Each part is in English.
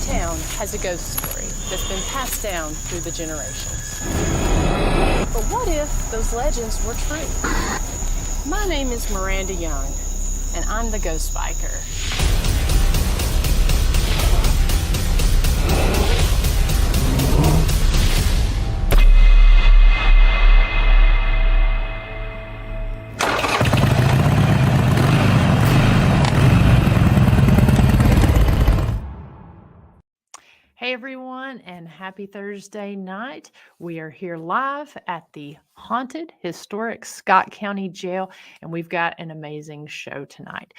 town has a ghost story that's been passed down through the generations. But what if those legends were true? My name is Miranda Young, and I'm the Ghost Biker. Hey everyone, and happy Thursday night. We are here live at the haunted, historic Scott County Jail, and we've got an amazing show tonight.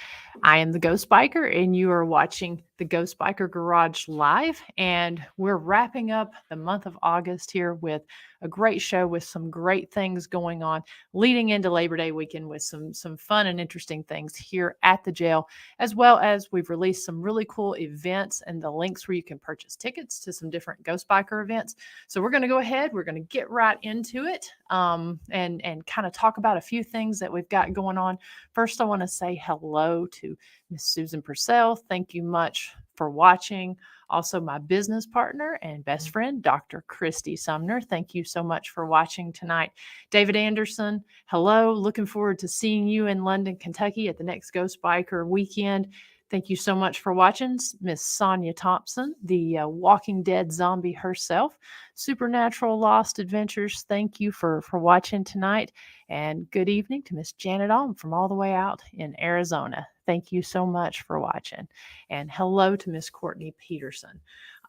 I am the Ghost Biker, and you are watching the Ghost Biker Garage live, and we're wrapping up the month of August here with a great show with some great things going on, leading into Labor Day weekend with some fun and interesting things here at the jail, as well as we've released some really cool events and the links where you can purchase tickets to some different Ghost Biker events. So we're going to go ahead, we're going to get right into it, and kind of talk about a few things that we've got going on. First, I want to say hello to Miss Susan Purcell. Thank you much for watching. Also, my business partner and best friend, Dr. Christy Sumner. Thank you so much for watching tonight. David Anderson, hello. Looking forward to seeing you in London, Kentucky at the next Ghost Biker weekend. Thank you so much for watching. Miss Sonia Thompson, the Walking Dead zombie herself. Supernatural Lost Adventures, thank you for watching tonight. And good evening to Miss Janet Alm from all the way out in Arizona. Thank you so much for watching. And hello to Miss Courtney Peterson.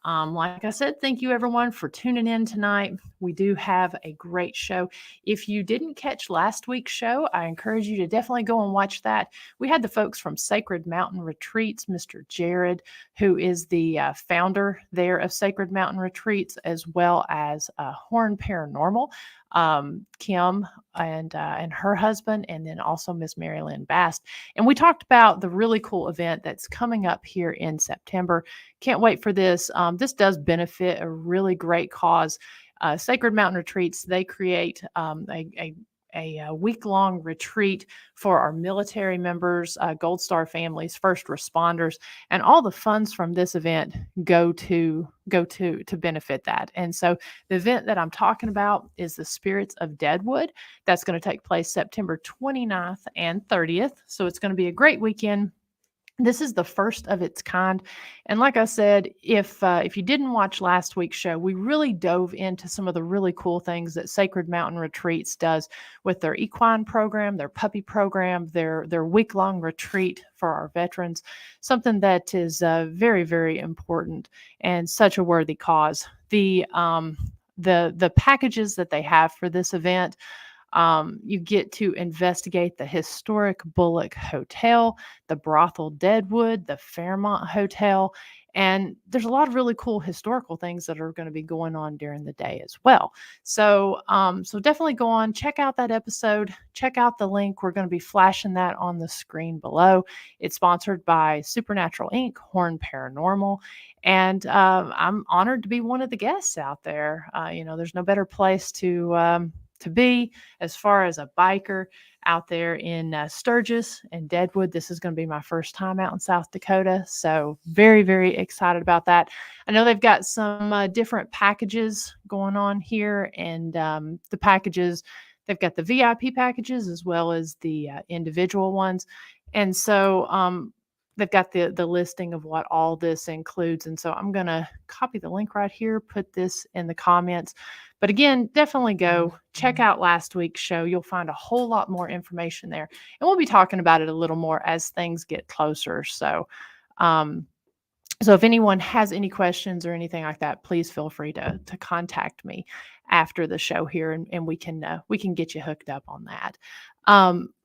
Like I said, thank you everyone for tuning in tonight. We do have a great show. If you didn't catch last week's show, I encourage you to definitely go and watch that. We had the folks from Sacred Mountain Retreats, Mr. Jared, who is the founder there of Sacred Mountain Retreats, as well as Horn Paranormal, Kim and her husband, and then also Miss Mary Lynn Bast. And we talked about the really cool event that's coming up here in September. Can't wait for this. This does benefit a really great cause. Sacred Mountain Retreats, they create a week-long retreat for our military members, Gold Star families, first responders, and all the funds from this event go to benefit that. And so the event that I'm talking about is the Spirits of Deadwood. That's going to take place September 29th and 30th. So it's going to be a great weekend. This is the first of its kind. And like I said, if you didn't watch last week's show, we really dove into some of the really cool things that Sacred Mountain Retreats does with their equine program, their puppy program, their week-long retreat for our veterans, something that is very, very important and such a worthy cause. The packages that they have for this event, you get to investigate the historic Bullock Hotel, the brothel Deadwood, the Fairmont Hotel, and there's a lot of really cool historical things that are going to be going on during the day as well. So definitely go on, check out that episode, check out the link. We're going to be flashing that on the screen below. It's sponsored by Supernatural Inc., Horn Paranormal, and I'm honored to be one of the guests out there. There's no better place to be as far as a biker out there in Sturgis and Deadwood. This is going to be my first time out in South Dakota. So very, very excited about that. I know they've got some different packages going on here, and the packages, they've got the VIP packages as well as the individual ones. And so they've got the listing of what all this includes. And so I'm going to copy the link right here, put this in the comments. But again, definitely go check out last week's show. You'll find a whole lot more information there. And we'll be talking about it a little more as things get closer. So if anyone has any questions or anything like that, please feel free to contact me after the show here, and we can get you hooked up on that.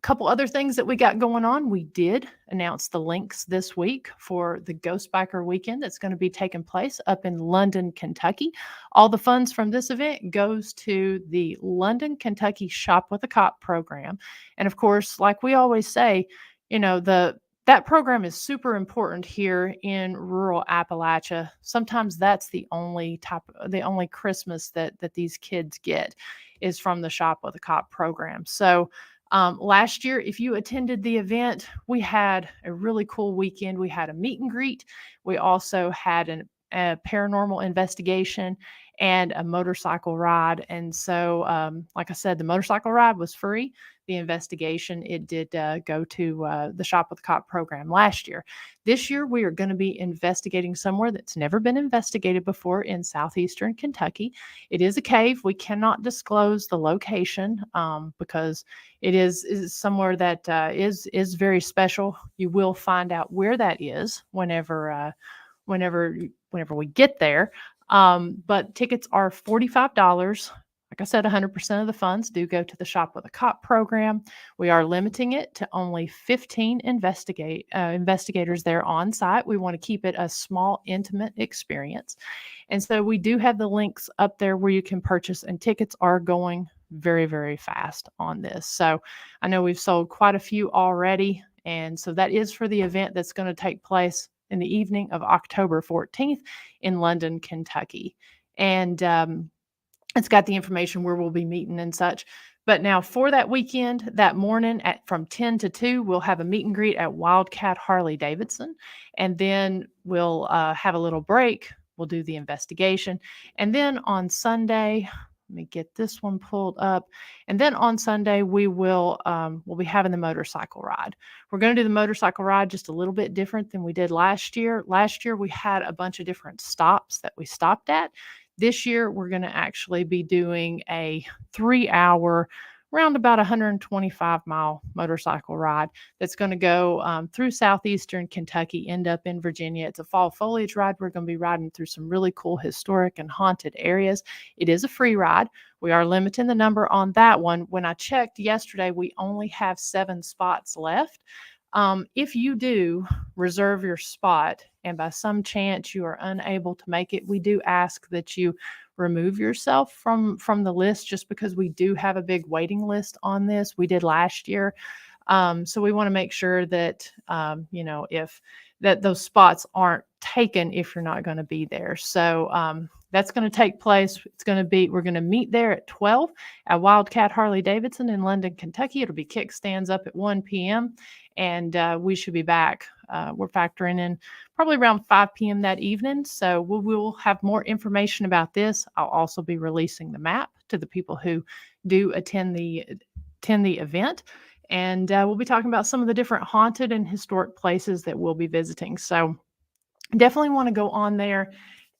Couple other things that we got going on. We did announce the links this week for the Ghost Biker weekend that's going to be taking place up in London, Kentucky. All the funds from this event goes to the London, Kentucky Shop with a Cop program. And of course, like we always say, that program is super important here in rural Appalachia. Sometimes that's the only Christmas that these kids get is from the Shop with a Cop program. So last year, if you attended the event, we had a really cool weekend. We had a meet and greet. We also had a paranormal investigation, and a motorcycle ride. And so, like I said, the motorcycle ride was free. The investigation, it did go to the Shop with the Cop program last year. This year, we are going to be investigating somewhere that's never been investigated before in southeastern Kentucky. It is a cave. We cannot disclose the location because it is somewhere that is very special. You will find out where that is whenever we get there. But tickets are $45. Like I said, 100% of the funds do go to the Shop with a Cop program. We are limiting it to only 15 investigators there on site. We want to keep it a small, intimate experience. And so we do have the links up there where you can purchase, and tickets are going very, very fast on this. So I know we've sold quite a few already. And so that is for the event that's going to take place in the evening of October 14th in London, Kentucky. And it's got the information where we'll be meeting and such. But now for that weekend, that morning from 10 to 2, we'll have a meet and greet at Wildcat Harley Davidson. And then we'll have a little break. We'll do the investigation. And then on Sunday, let me get this one pulled up. And then on Sunday, we'll be having the motorcycle ride. We're going to do the motorcycle ride just a little bit different than we did last year. Last year, we had a bunch of different stops that we stopped at. This year, we're going to actually be doing a 3-hour, around about 125-mile motorcycle ride that's going to go through southeastern Kentucky, end up in Virginia. It's a fall foliage ride. We're going to be riding through some really cool historic and haunted areas. It is a free ride. We are limiting the number on that one. When I checked yesterday, we only have 7 spots left. If you do reserve your spot and by some chance you are unable to make it, we do ask that you remove yourself from the list, just because we do have a big waiting list on this. We did last year. So we want to make sure that, if that those spots aren't taken if you're not going to be there. So that's going to take place. We're going to meet there at 12 at Wildcat Harley Davidson in London, Kentucky. It'll be kickstands up at 1 p.m. And we should be back. We're factoring in probably around 5 p.m. that evening. So we'll have more information about this. I'll also be releasing the map to the people who do attend the event. And we'll be talking about some of the different haunted and historic places that we'll be visiting. So definitely want to go on there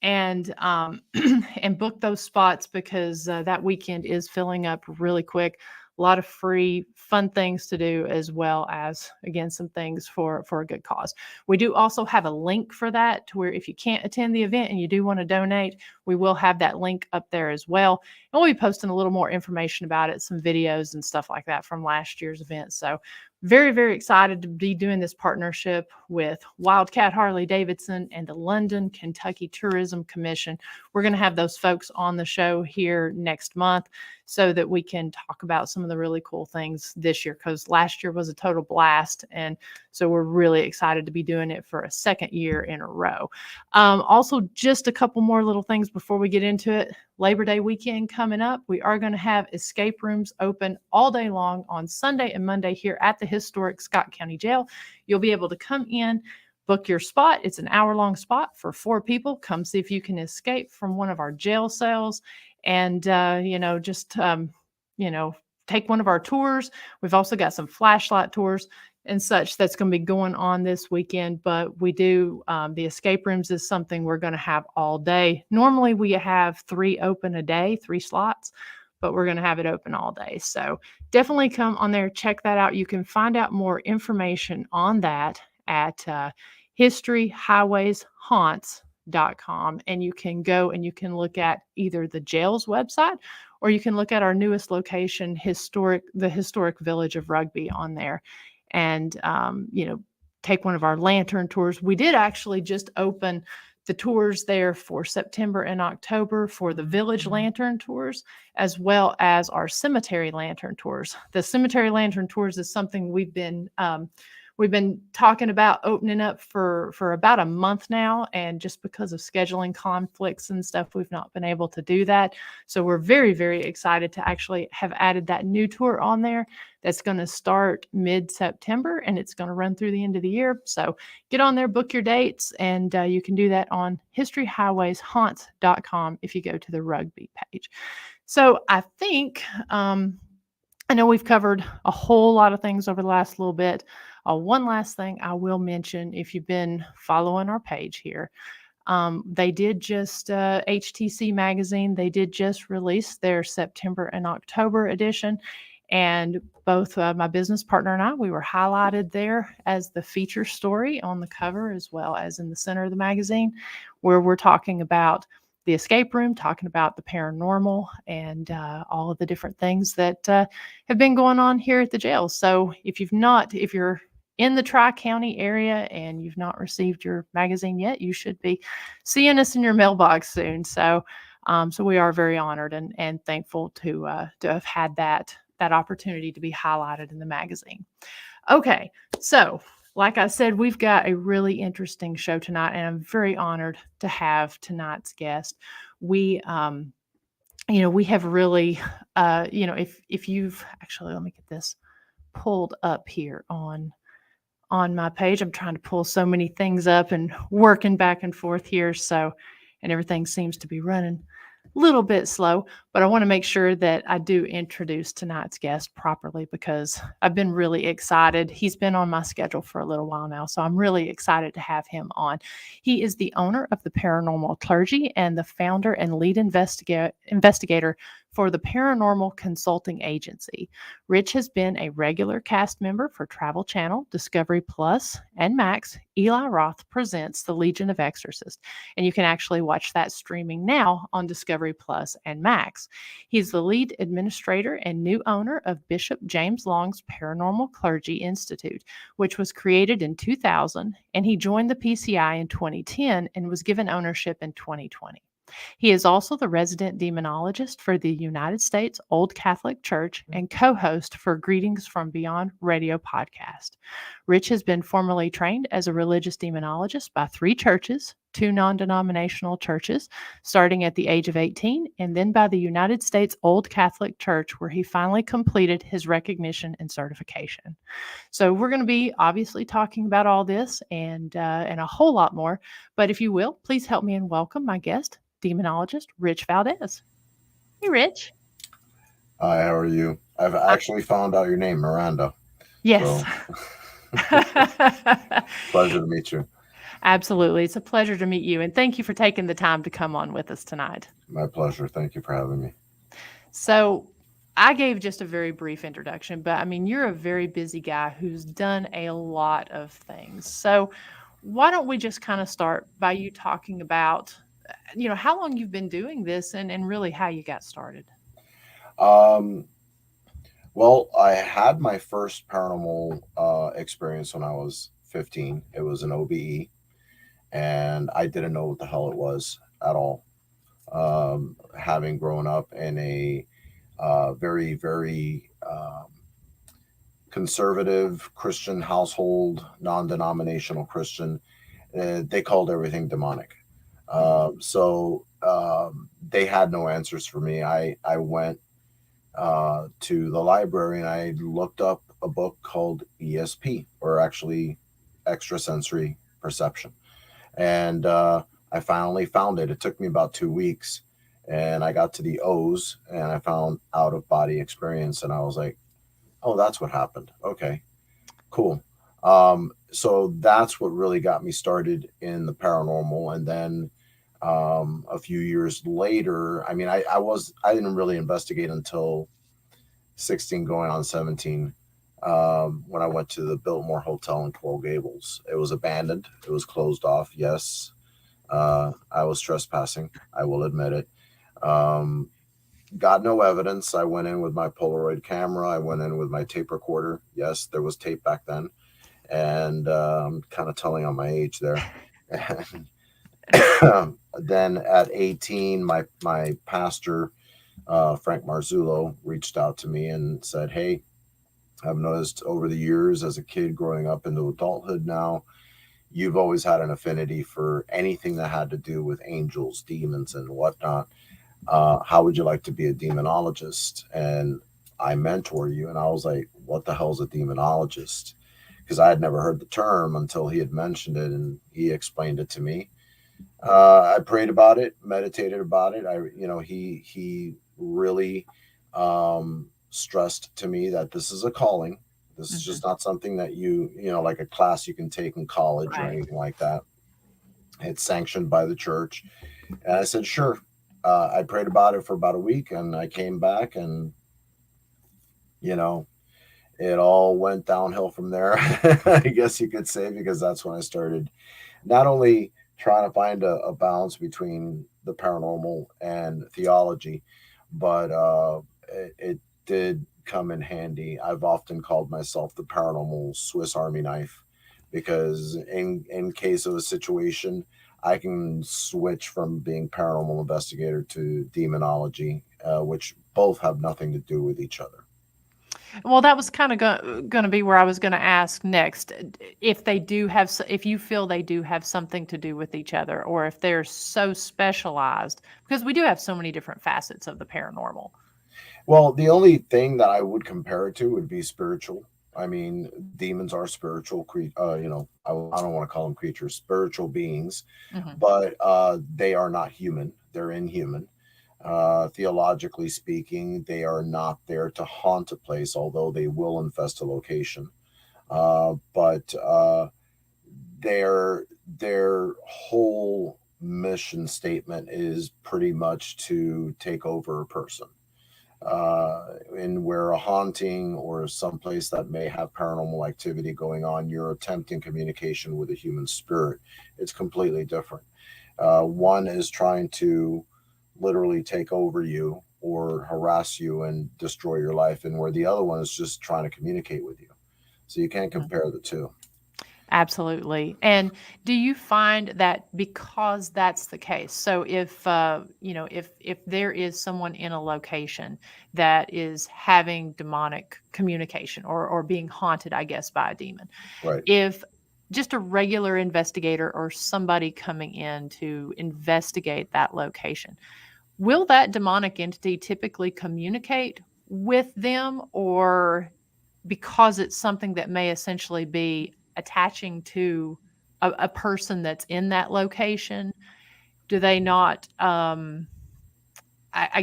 and and book those spots, because that weekend is filling up really quick. A lot of free, fun things to do, as well as, again, some things for a good cause. We do also have a link for that, to where if you can't attend the event and you do want to donate, we will have that link up there as well. And we'll be posting a little more information about it, some videos and stuff like that from last year's event. So very, very excited to be doing this partnership with Wildcat Harley Davidson and the London, Kentucky Tourism Commission. We're going to have those folks on the show here next month so that we can talk about some of the really cool things this year, because last year was a total blast. And so we're really excited to be doing it for a second year in a row. Also, just a couple more little things before we get into it. Labor Day weekend coming up. We are going to have escape rooms open all day long on Sunday and Monday here at the historic Scott County Jail. You'll be able to come in, book your spot. It's an hour-long spot for 4 people. Come see if you can escape from one of our jail cells, and take one of our tours. We've also got some flashlight tours and such that's going to be going on this weekend. But we do, the escape rooms is something we're going to have all day. Normally we have 3 open a day, 3 slots, but we're going to have it open all day. So definitely come on there, check that out. You can find out more information on that at historyhighwayshaunts.com. And you can go and you can look at either the jail's website, or you can look at our newest location, the historic village of Rugby, on there. And, take one of our lantern tours. We did actually just open the tours there for September and October for the village lantern tours, as well as our cemetery lantern tours. The cemetery lantern tours is something we've been we've been talking about opening up for about a month now, and just because of scheduling conflicts and stuff, we've not been able to do that. So we're very, very excited to actually have added that new tour on there. That's going to start mid-September, and it's going to run through the end of the year. So get on there, book your dates, and you can do that on historyhighwayshaunts.com if you go to the Rugby page. So I think I know we've covered a whole lot of things over the last little bit. One last thing I will mention, if you've been following our page here, they did just HTC Magazine. They did just release their September and October edition, and both my business partner and I, we were highlighted there as the feature story on the cover, as well as in the center of the magazine, where we're talking about the escape room, talking about the paranormal, and all of the different things that have been going on here at the jail. So if you're in the Tri-County area and you've not received your magazine yet, you should be seeing us in your mailbox soon. So we are very honored and thankful to have had that opportunity to be highlighted in the magazine. Okay, so like I said, we've got a really interesting show tonight, and I'm very honored to have tonight's guest. We we have really if you've actually, let me get this pulled up here on my page. I'm trying to pull so many things up and working back and forth here, and everything seems to be running a little bit slow, but I want to make sure that I do introduce tonight's guest properly, because I've been really excited. He's been on my schedule for a little while now, so I'm really excited to have him on. He is the owner of the Paranormal Clergy and the founder and lead investigator for the Paranormal Consulting Agency. Rich has been a regular cast member for Travel Channel, Discovery Plus, and Max. Eli Roth Presents the Legion of Exorcists, and you can actually watch that streaming now on Discovery Plus and Max. He's the lead administrator and new owner of Bishop James Long's Paranormal Clergy Institute, which was created in 2000, and he joined the PCI in 2010 and was given ownership in 2020. He is also the resident demonologist for the United States Old Catholic Church and co-host for Greetings from Beyond radio podcast. Rich has been formally trained as a religious demonologist by 3 churches, 2 non-denominational churches, starting at the age of 18, and then by the United States Old Catholic Church, where he finally completed his recognition and certification. So we're going to be obviously talking about all this and a whole lot more. But if you will, please help me and welcome my guest, demonologist Rich Valdes. Hey, Rich. Hi, how are you? I've actually found out your name, Miranda. Yes. So, pleasure to meet you. Absolutely. It's a pleasure to meet you. And thank you for taking the time to come on with us tonight. My pleasure. Thank you for having me. So I gave just a very brief introduction, but I mean, you're a very busy guy who's done a lot of things. So why don't we just kind of start by you talking about, how long you've been doing this and really how you got started? Um, well, I had my first paranormal experience when I was 15. It was an OBE, and I didn't know what the hell it was at all. Having grown up in a very, very conservative Christian household, non denominational Christian, they called everything demonic. So they had no answers for me. I went to the library and I looked up a book called ESP, or actually extrasensory perception. And I finally found it. It took me about 2 weeks, and I got to the O's and I found out of body experience. And I was like, oh, that's what happened. Okay, cool. So that's what really got me started in the paranormal. And then a few years later, I mean, I didn't really investigate until 16 going on 17, when I went to the Biltmore Hotel in Coral Gables. It was abandoned. It was closed off. Yes. I was trespassing. I will admit it. Got no evidence. I went in with my Polaroid camera. I went in with my tape recorder. Yes, there was tape back then. And I'm kind of telling on my age there. Then at 18, my pastor, Frank Marzullo, reached out to me and said, hey, I've noticed over the years as a kid growing up into adulthood now, you've always had an affinity for anything that had to do with angels, demons, and whatnot. How would you like to be a demonologist? And I mentor you. And I was like, what the hell's a demonologist? Because I had never heard the term until he had mentioned it and he explained it to me. I prayed about it, meditated about it. He really stressed to me that this is a calling. This is Hmm. just not something that like a class you can take in college or Right. anything like that. It's sanctioned by the church. And I said, sure. I prayed about it for about a week and I came back and, you know, it all went downhill from there, I guess you could say, because that's when I started not only trying to find a balance between the paranormal and theology, but it did come in handy. I've often called myself the paranormal Swiss Army knife because in case of a situation, I can switch from being paranormal investigator to demonology, which both have nothing to do with each other. Well, that was kind of going to be where I was going to ask next. If they do have, if you feel they do have something to do with each other, or if they're so specialized, because we do have so many different facets of the paranormal. Well, the only thing that I would compare it to would be spiritual. I mean, demons are spiritual I don't want to call them creatures, spiritual beings, Hmm. but they are not human. They're inhuman. Theologically speaking, they are not there to haunt a place, although they will infest a location. But their whole mission statement is pretty much to take over a person. And where a haunting or someplace that may have paranormal activity going on, you're attempting communication with a human spirit. It's completely different. One is trying to literally take over you or harass you and destroy your life, and where the other one is just trying to communicate with you. So you can't compare the two. Absolutely. And do you find that because that's the case? So if if there is someone in a location that is having demonic communication or being haunted, I guess, by a demon, Right. if just a regular investigator or somebody coming in to investigate that location, will that demonic entity typically communicate with them, or because it's something that may essentially be attaching to a person that's in that location, do they not, I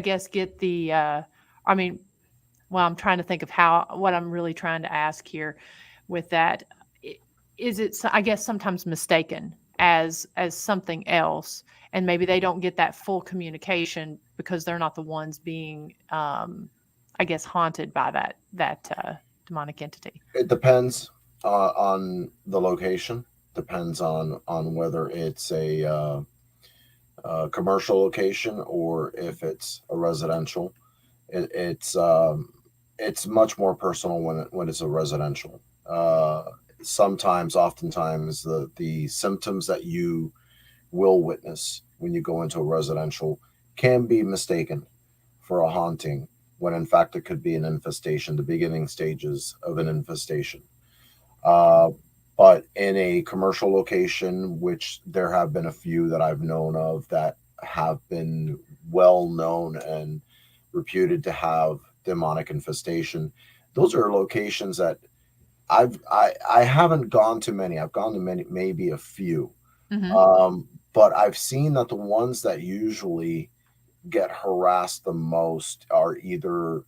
guess, get the, I mean, well, I'm trying to think of what I'm really trying to ask here with that. I- Is it, I guess, sometimes mistaken as something else, and maybe they don't get that full communication because they're not the ones being, I guess, haunted by that demonic entity. It depends on the location. Depends on whether it's a commercial location or if it's a residential. It's much more personal when it's a residential. Uh, Sometimes, oftentimes, the symptoms that you will witness when you go into a residential can be mistaken for a haunting, when in fact it could be an infestation, the beginning stages of an infestation. Uh, but in a commercial location, which there have been a few that I've known of that have been well known and reputed to have demonic infestation, those are locations that I haven't gone to many. I've gone to many, maybe a few, Mhm. um, but I've seen that the ones that usually get harassed the most are either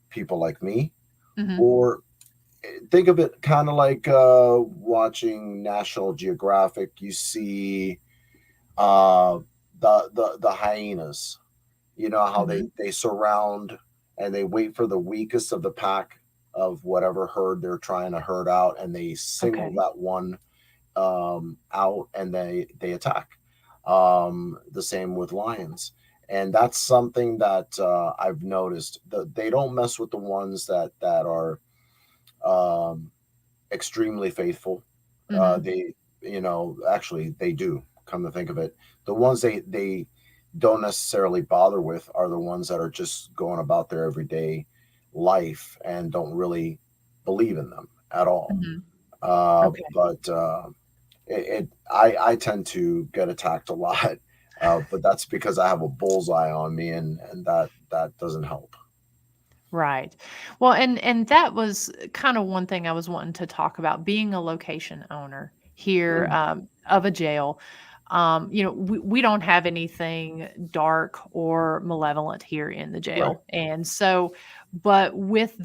people like me, Mhm. or think of it kind of like watching National Geographic. You see uh, the hyenas. You know how Mhm. they surround and they wait for the weakest of the pack of whatever herd they're trying to herd out, and they single Okay. that one out and they attack. The same with lions. And that's something that I've noticed. They don't mess with the ones that are um, extremely faithful. Mhm. They, actually, they do. Come to think of it, the ones they don't necessarily bother with are the ones that are just going about their everyday life and don't really believe in them at all. Mhm. Okay. But I tend to get attacked a lot, but that's because I have a bullseye on me, and that doesn't help. Right. Well, and that was kind of one thing I was wanting to talk about, being a location owner here Mm, of a jail. We don't have anything dark or malevolent here in the right. jail. And so, but with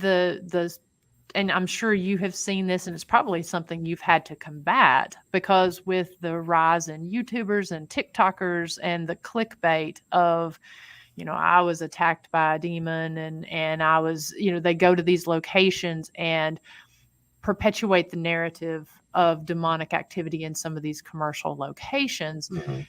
and I'm sure you have seen this, and it's probably something you've had to combat because with the rise in YouTubers and TikTokers and the clickbait of, I was attacked by a demon, and I was, they go to these locations and perpetuate the narrative of demonic activity in some of these commercial locations. Hmm.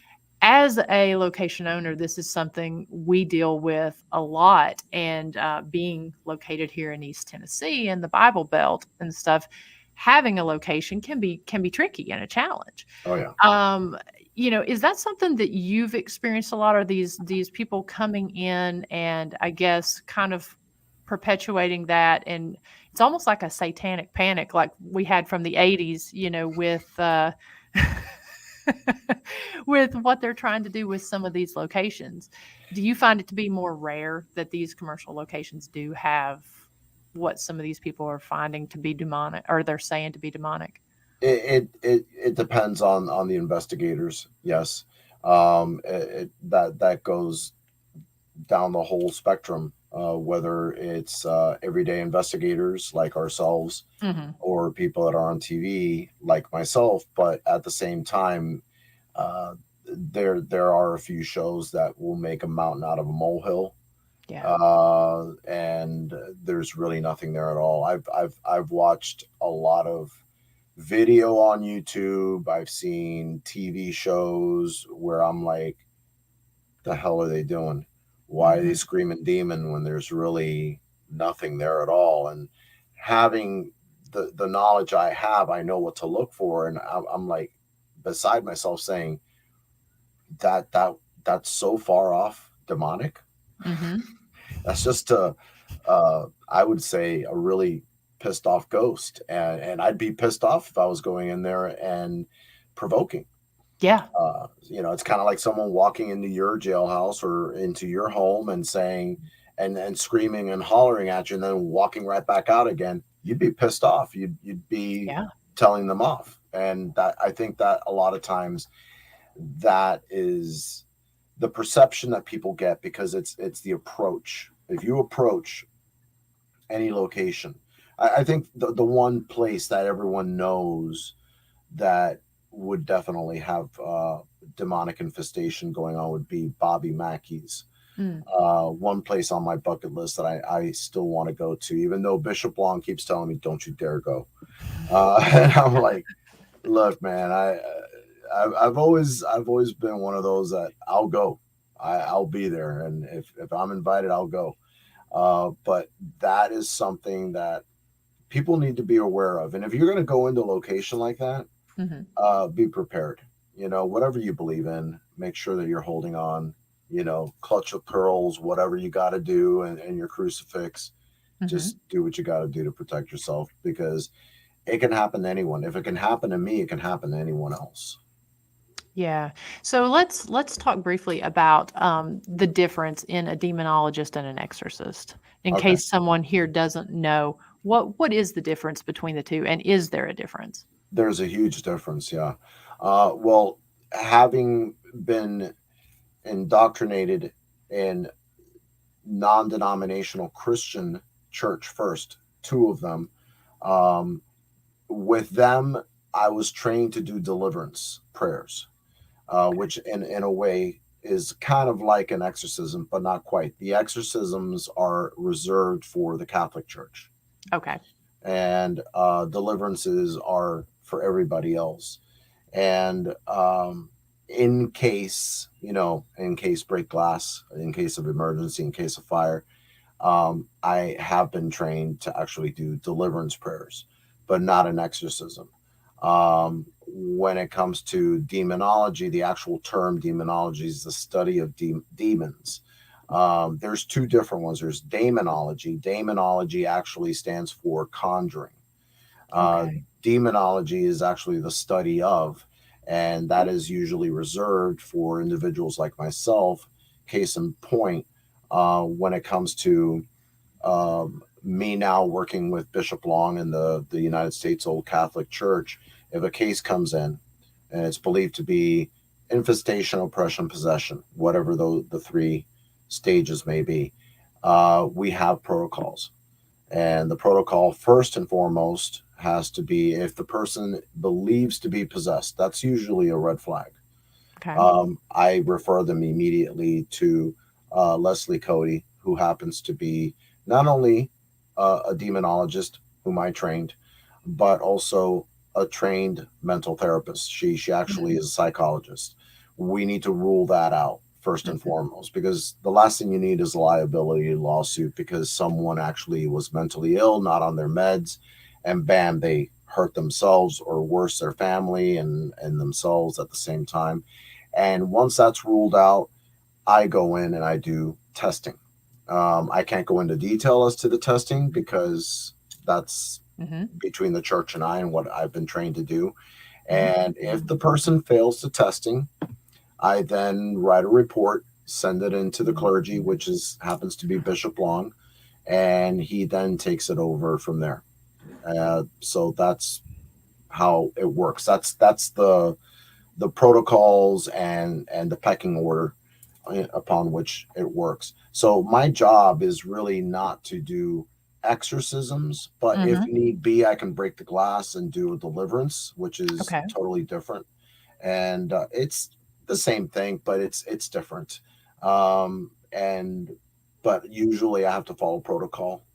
As a location owner, this is something we deal with a lot. And being located here in East Tennessee and the Bible Belt and stuff, having a location can be tricky and a challenge. Oh yeah. Um, is that something that you've experienced a lot? Are these people coming in and I guess kind of perpetuating that, and it's almost like a satanic panic like we had from the 80s, with with what they're trying to do with some of these locations. Do you find it to be more rare that these commercial locations do have what some of these people are finding to be demonic, or they're saying to be demonic? It depends on the investigators. Yes, that goes down the whole spectrum. Whether it's everyday investigators like ourselves, Mhm. or people that are on TV like myself, but at the same time, uh, there are a few shows that will make a mountain out of a molehill, Yeah. and there's really nothing there at all. I've watched a lot of video on YouTube. I've seen TV shows where I'm like, the hell are they doing? Why are they Mhm. screaming demon when there's really nothing there at all? And having the knowledge I have, I know what to look for, and I'm like beside myself saying that's so far off demonic. Mhm. That's just I would say a really pissed off ghost, and I'd be pissed off if I was going in there and provoking. Yeah. It's kind of like someone walking into your jailhouse or into your home and saying and screaming and hollering at you, and then walking right back out again. You'd be pissed off. You'd be Yeah. telling them off, and that I think that a lot of times that is the perception that people get because it's the approach. If you approach any location, I think the one place that everyone knows that would definitely have demonic infestation going on would be Bobby Mackey's. Mm. One place on my bucket list that I still want to go to, even though Bishop Long keeps telling me, "Don't you dare go." And I'm like, "Look, man, I've always been one of those that I'll go. I'll be there, and if I'm invited, I'll go." But that is something that people need to be aware of. And if you're going to go into a location like that, Mhm. be prepared. Whatever you believe in, make sure that you're holding on. Clutch of pearls, whatever you got to do, and your crucifix. Mhm. Just do what you got to do to protect yourself because it can happen to anyone. If it can happen to me, it can happen to anyone else. Yeah. So let's talk briefly about the difference in a demonologist and an exorcist, in Okay. case someone here doesn't know what is the difference between the two, and is there a difference? There's a huge difference. Yeah. Well, having been indoctrinated in non denominational Christian church first, two of them. Um, with them, I was trained to do deliverance prayers, which in a way is kind of like an exorcism, but not quite. The exorcisms are reserved for the Catholic Church, Okay. and deliverances are for everybody else. And in case break glass, in case of emergency, in case of fire, I have been trained to actually do deliverance prayers, but not an exorcism. When it comes to demonology, the actual term demonology is the study of demons. There's two different ones. There's demonology. Demonology actually stands for conjuring. Okay. Demonology is actually the study of, and that is usually reserved for individuals like myself. Case in point, when it comes to me now working with Bishop Long in the United States Old Catholic Church, if a case comes in and it's believed to be infestation, oppression, possession, whatever the three stages may be, we have protocols. And the protocol, first and foremost, has to be if the person believes to be possessed, that's usually a red flag. Okay. I refer them immediately to Leslie Cody, who happens to be not only a demonologist whom I trained, but also a trained mental therapist. She actually Mhm. is a psychologist. We need to rule that out first and Mhm. foremost, because the last thing you need is a liability lawsuit because someone actually was mentally ill, not on their meds, and bam, they hurt themselves or worse, their family and themselves at the same time. And once that's ruled out, I go in and I do testing. I can't go into detail as to the testing because that's Mhm. between the church and I and what I've been trained to do. Mhm. And if the person fails the testing, I then write a report, send it into the clergy, which is happens to be Bishop Long, and he then takes it over from there. So that's how it works. That's the protocols and the pecking order upon which it works. So my job is really not to do exorcisms, but if Mhm. need be, I can break the glass and do a deliverance, which is Okay. totally different. And it's the same thing, but it's different. And but usually I have to follow protocol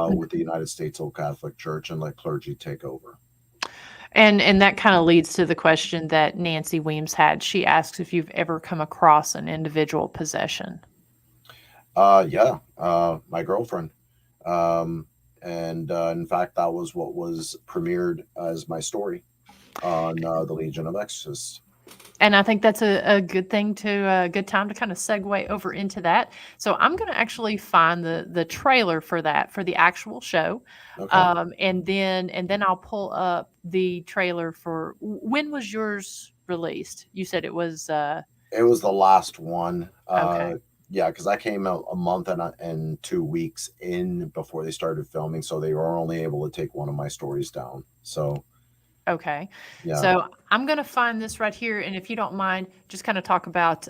with the United States Old Catholic Church and let clergy take over. And that kind of leads to the question that Nancy Weems had. She asks if you've ever come across an individual possession. Yeah, my girlfriend. Um, and in fact, that was what was premiered as my story on the Legion of Exorcists. And I think that's a good thing to a good time to kind of segue over into that. So I'm going to actually find the trailer for that for the actual show, Okay. and then I'll pull up the trailer for when was yours released? You said it was It was the last one. okay. Yeah, because I came out a month and 2 weeks in before they started filming, so they were only able to take one of my stories down. So Okay. yeah, So I'm going to find this right here. And if you don't mind, just kind of talk about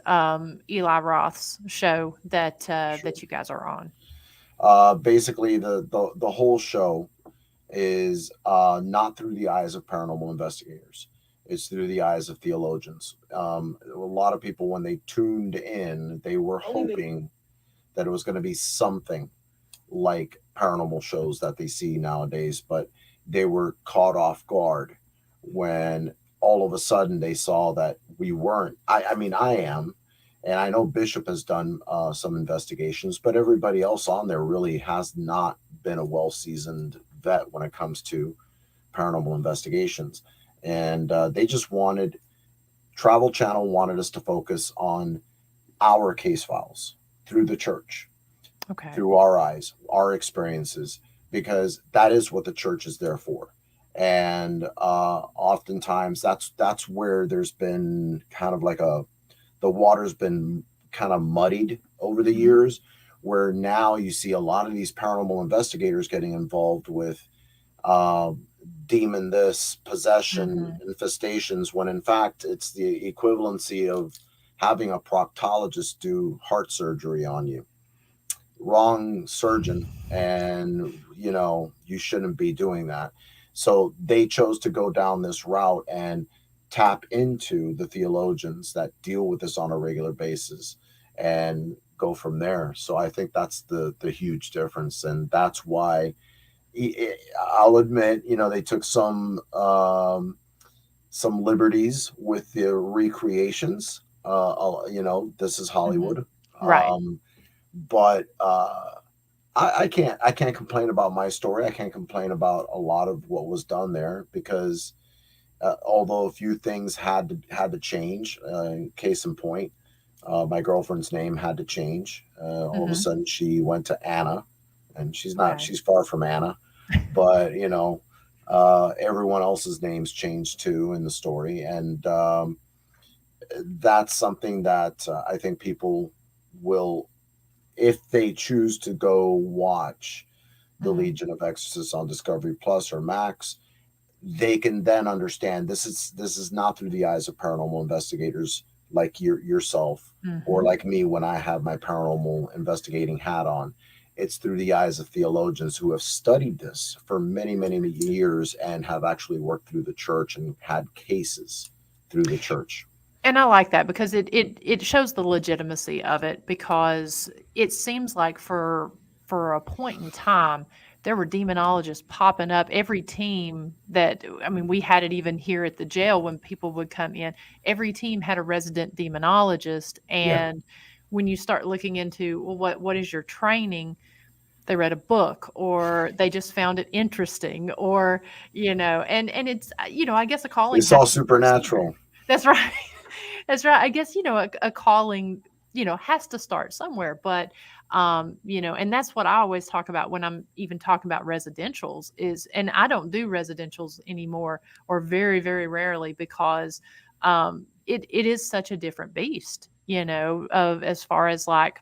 Eli Roth's show sure. that you guys are on. Basically, the whole show is not through the eyes of paranormal investigators. It's through the eyes of theologians. A lot of people, when they tuned in, they were hoping that it was going to be something like paranormal shows that they see nowadays, but they were caught off guard when all of a sudden they saw that we weren't. I mean, I am, and I know Bishop has done some investigations, but everybody else on there really has not been a well seasoned vet when it comes to paranormal investigations. And they just wanted, Travel Channel wanted us to focus on our case files through the church, Okay. through our eyes, our experiences, because that is what the church is there for. And oftentimes that's where there's been kind of like the water's been kind of muddied over the Hmm. years, where now you see a lot of these paranormal investigators getting involved with uh, demon this, possession, Hmm. infestations, when in fact it's the equivalency of having a proctologist do heart surgery on you. Wrong surgeon, and you shouldn't be doing that. So they chose to go down this route and tap into the theologians that deal with this on a regular basis and go from there. So I think that's the huge difference, and that's why I'll admit, they took some liberties with the recreations. This is Hmm. Hollywood. Right. But I can't complain about my story. I can't complain about a lot of what was done there because although a few things had to change. Case in point, my girlfriend's name had to change. All of a Hmm. sudden, she went to Anna, and she's not. Okay. She's far from Anna, but Everyone else's names changed too in the story, and that's something that I think people will, if they choose to go watch the Legion of Exorcists on Discovery Plus or Max, they can then understand this is not through the eyes of paranormal investigators like yourself or like me when I have my paranormal investigating hat on. It's through the eyes of theologians who have studied this for many, many years and have actually worked through the church and had cases through the church. And I like that because it shows the legitimacy of it, because it seems like for a point in time there were demonologists popping up. Every team that, I mean, we had it even here at the jail when people would come in. Every team had a resident demonologist, and when you start looking into, well, what is your training? They read a book, or they just found it interesting, or and it's, I guess a calling It's all has to start somewhere. supernatural. That's right. That's right. I guess, a calling, has to start somewhere. But, and that's what I always talk about when I'm even talking about residentials is, and I don't do residentials anymore, or very, very rarely, because it is such a different beast, of as far as like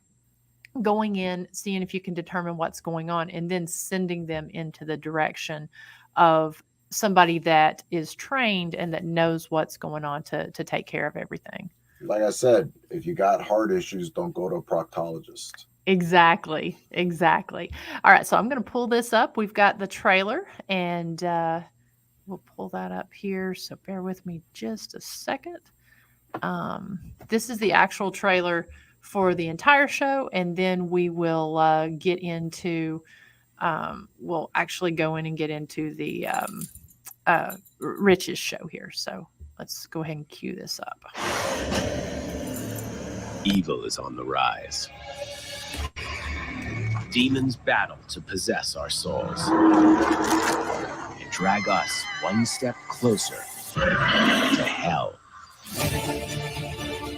going in, seeing if you can determine what's going on, and then sending them into the direction of somebody that is trained and that knows what's going on to take care of everything. Like I said, if you got heart issues, don't go to a proctologist. Exactly. Exactly. All right. So I'm going to pull this up. We've got the trailer, and we'll pull that up here. So bear with me just a second. This is the actual trailer for the entire show, and then we will get into, we'll actually go in and get into the Rich's show here. So let's go ahead and cue this up. Evil is on the rise. Demons battle to possess our souls and drag us one step closer to hell.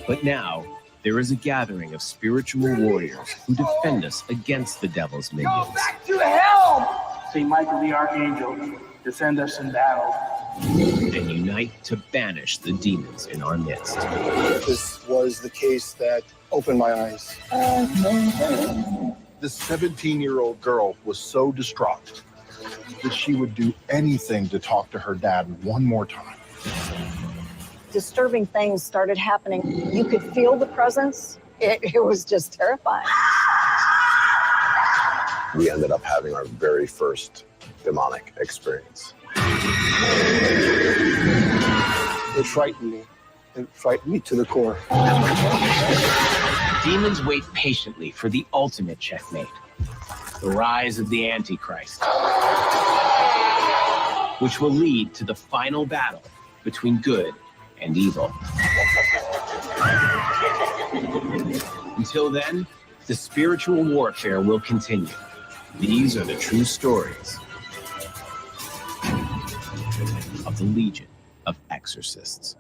But now, there is a gathering of spiritual warriors who defend us against the devil's minions. Go back to hell! St. Michael the Archangel, defend us in battle. And unite to banish the demons in our midst. This was the case that opened my eyes. This 17-year-old girl was so distraught that she would do anything to talk to her dad one more time. Disturbing things started happening. You could feel the presence. It was just terrifying. We ended up having our very first demonic experience. It frightened me. It frightened me to the core. Demons wait patiently for the ultimate checkmate, the rise of the Antichrist, which will lead to the final battle between good and evil. Until then, the spiritual warfare will continue. These are the true stories of the Legion of Exorcists.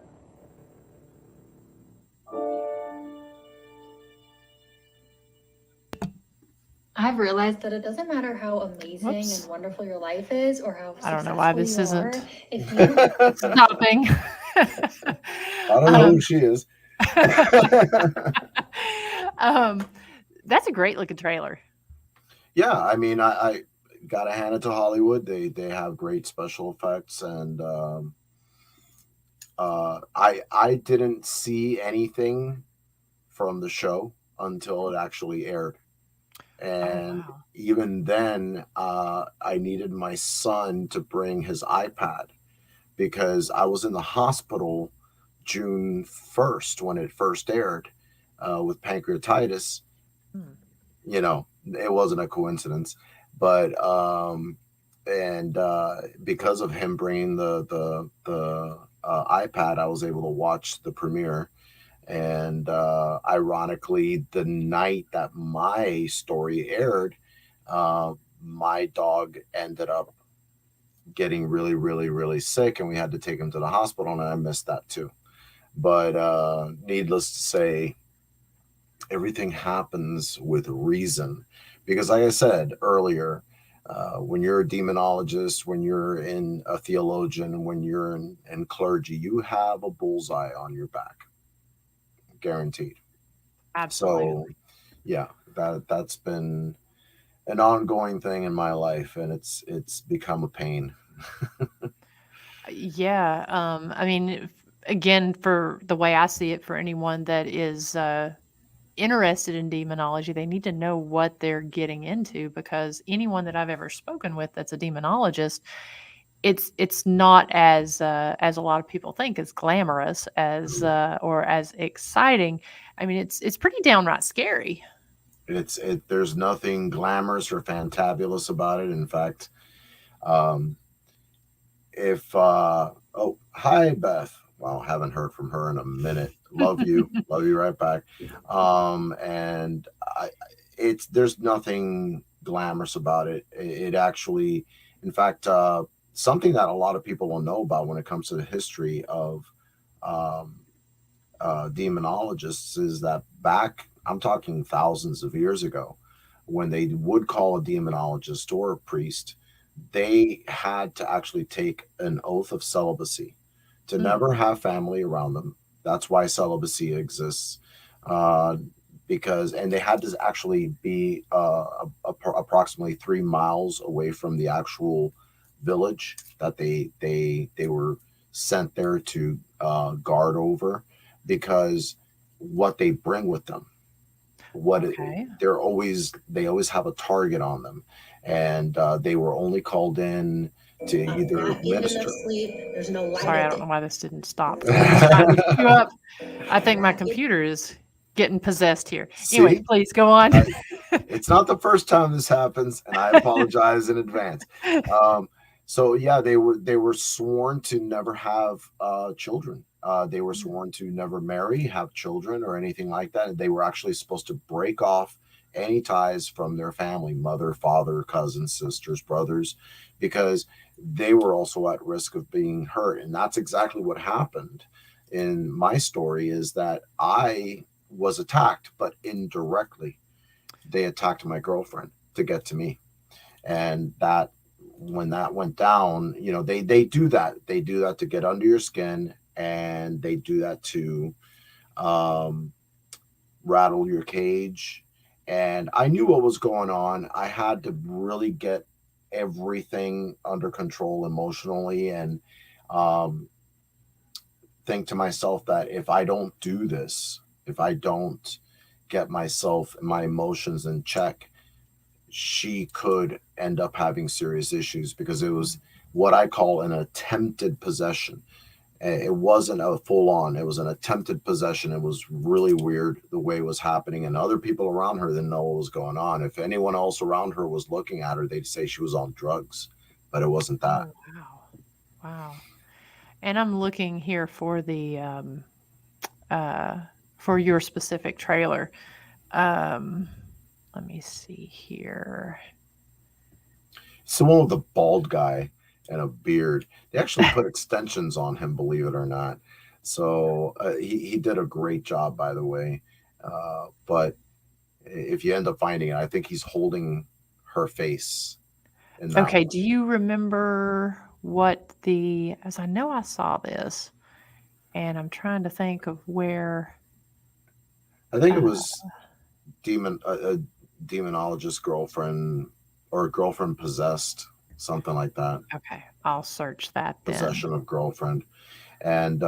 I've realized that it doesn't matter how amazing Whoops. and wonderful your life is, or how I don't know why this successful you isn't are, if you stopping. I don't know who she is. That's a great looking trailer. Yeah, I mean, I gotta hand it to Hollywood. They have great special effects, and I didn't see anything from the show until it actually aired. And even then, I needed my son to bring his iPad because I was in the hospital June 1st when it first aired with pancreatitis. You know, it wasn't a coincidence, but because of him bringing the iPad, I was able to watch the premiere. And ironically, the night that my story aired, my dog ended up getting really, really, really sick, and we had to take him to the hospital, and I missed that too. But needless to say, everything happens with reason. Because like I said earlier, When you're a demonologist, when you're in a theologian, when you're in clergy, you have a bullseye on your back, guaranteed. Absolutely. So, yeah, that's been an ongoing thing in my life, and it's become a pain. Yeah. I mean, again, for the way I see it, for anyone that is interested in demonology, they need to know what they're getting into, because anyone that I've ever spoken with that's a demonologist, it's not as a lot of people think, as glamorous as or as exciting. I mean, it's pretty downright scary. There's nothing glamorous or fantabulous about it. In fact, um, if oh, hi Beth. Well, haven't heard from her in a minute. Love you. Love you right back. And it's there's nothing glamorous about it. It actually, in fact, something that a lot of people don't know about when it comes to the history of um, demonologists is that back, I'm talking thousands of years ago, when they would call a demonologist or a priest, they had to actually take an oath of celibacy to never have family around them. That's why celibacy exists. Uh, because, and they had to actually be approximately 3 miles away from the actual village that they were sent there to guard over, because what they bring with them, Okay. they always have a target on them, and they were only called in to either minister. Sorry, I don't know why this didn't stop. I was trying to queue up. I think my computer is getting possessed here. Anyway, See, please go on. it's not the first time this happens, and I apologize in advance. So yeah, they were sworn to never have children. They were sworn to never marry, have children, or anything like that. And they were actually supposed to break off any ties from their family, mother, father, cousins, sisters, brothers, because they were also at risk of being hurt. And that's exactly what happened in my story, is that I was attacked, but indirectly. They attacked my girlfriend to get to me. And that, when that went down, they do that. They do that to get under your skin, and they do that to um, rattle your cage. And I knew what was going on. I had to really get everything under control emotionally, and um, think to myself that if I don't do this, if I don't get myself and my emotions in check, she could end up having serious issues, because it was what I call an attempted possession. It wasn't a full on, it was an attempted possession. It was really weird the way it was happening, and other people around her didn't know what was going on. If anyone else around her was looking at her, they'd say she was on drugs, but it wasn't that. Oh, wow. Wow. And I'm looking here for the for your specific trailer. Um, let me see here. It's the one with the bald guy and a beard. They actually put extensions on him, believe it or not. So he did a great job, by the way. But if you end up finding it, I think he's holding her face in that Okay, one. do you remember what as I know I saw this, and I'm trying to think of where. I think it was a demonologist girlfriend, or girlfriend possessed, something like that. Okay, I'll search that then. Possession of girlfriend. And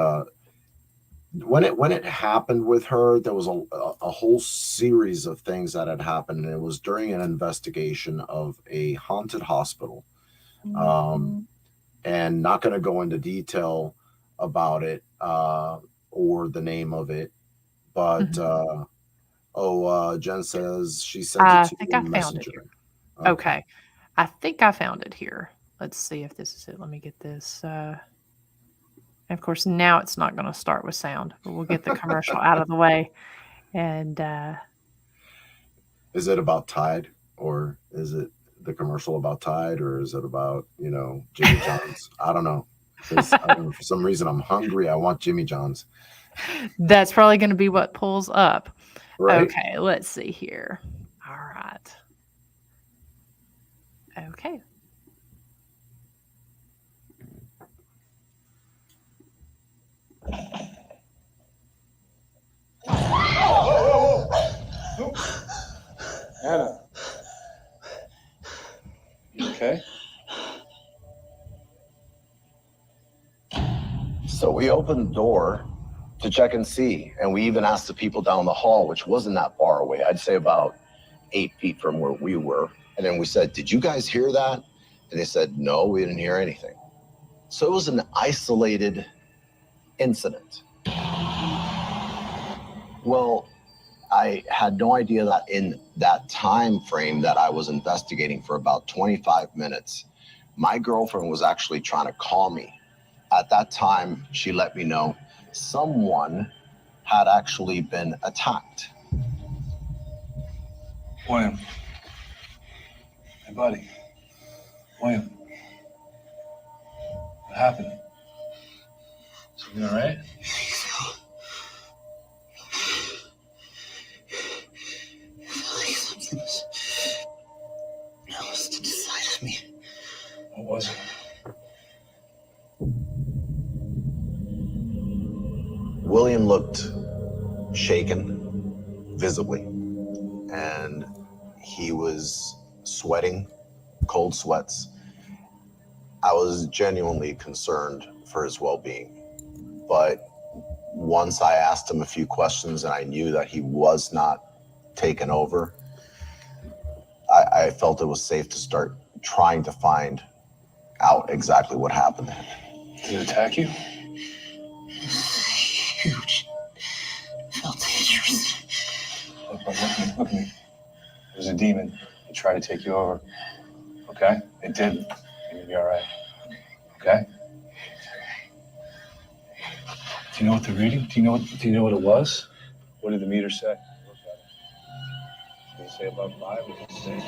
when it happened with her, there was a whole series of things that had happened, and it was during an investigation of a haunted hospital. And not going to go into detail about it or the name of it, but Jen says she sent I it to think you I in found it Messenger. here. Okay. I think I found it here. Let's see if this is it. Let me get this. Of course, now it's not going to start with sound, but we'll get the commercial out of the way. And Is it about Tide, or is it the commercial about Tide, or is it about, Jimmy John's? I don't know. Because for some reason I'm hungry. I want Jimmy John's. that's probably going to be what pulls up. Right. Okay, let's see here. All right. Okay. Anna. Okay. So we opened the door to check and see, and we even asked the people down the hall, which wasn't that far away. I'd say about 8 feet from where we were. And then we said, "Did you guys hear that?" And they said, "No, we didn't hear anything." So it was an isolated incident. Well, I had no idea that in that time frame that I was investigating for about 25 minutes, my girlfriend was actually trying to call me. At that time, she let me know someone had actually been attacked. William. Hey, buddy. William. What happened? Is everything all right? Something was inside of me. What was it? William looked shaken, visibly, and he was sweating, cold sweats. I was genuinely concerned for his well-being, but once I asked him a few questions and I knew that he was not taken over, I felt it was safe to start trying to find out exactly what happened to him. Did it attack you? Huge. Felt dangerous. Look at me. It was a demon. It tried to take you over. Okay? It did. You're gonna be all right. Okay? Do you know what they're reading? Do you know what it was? What did the meter say? Did it say above 5? Did it say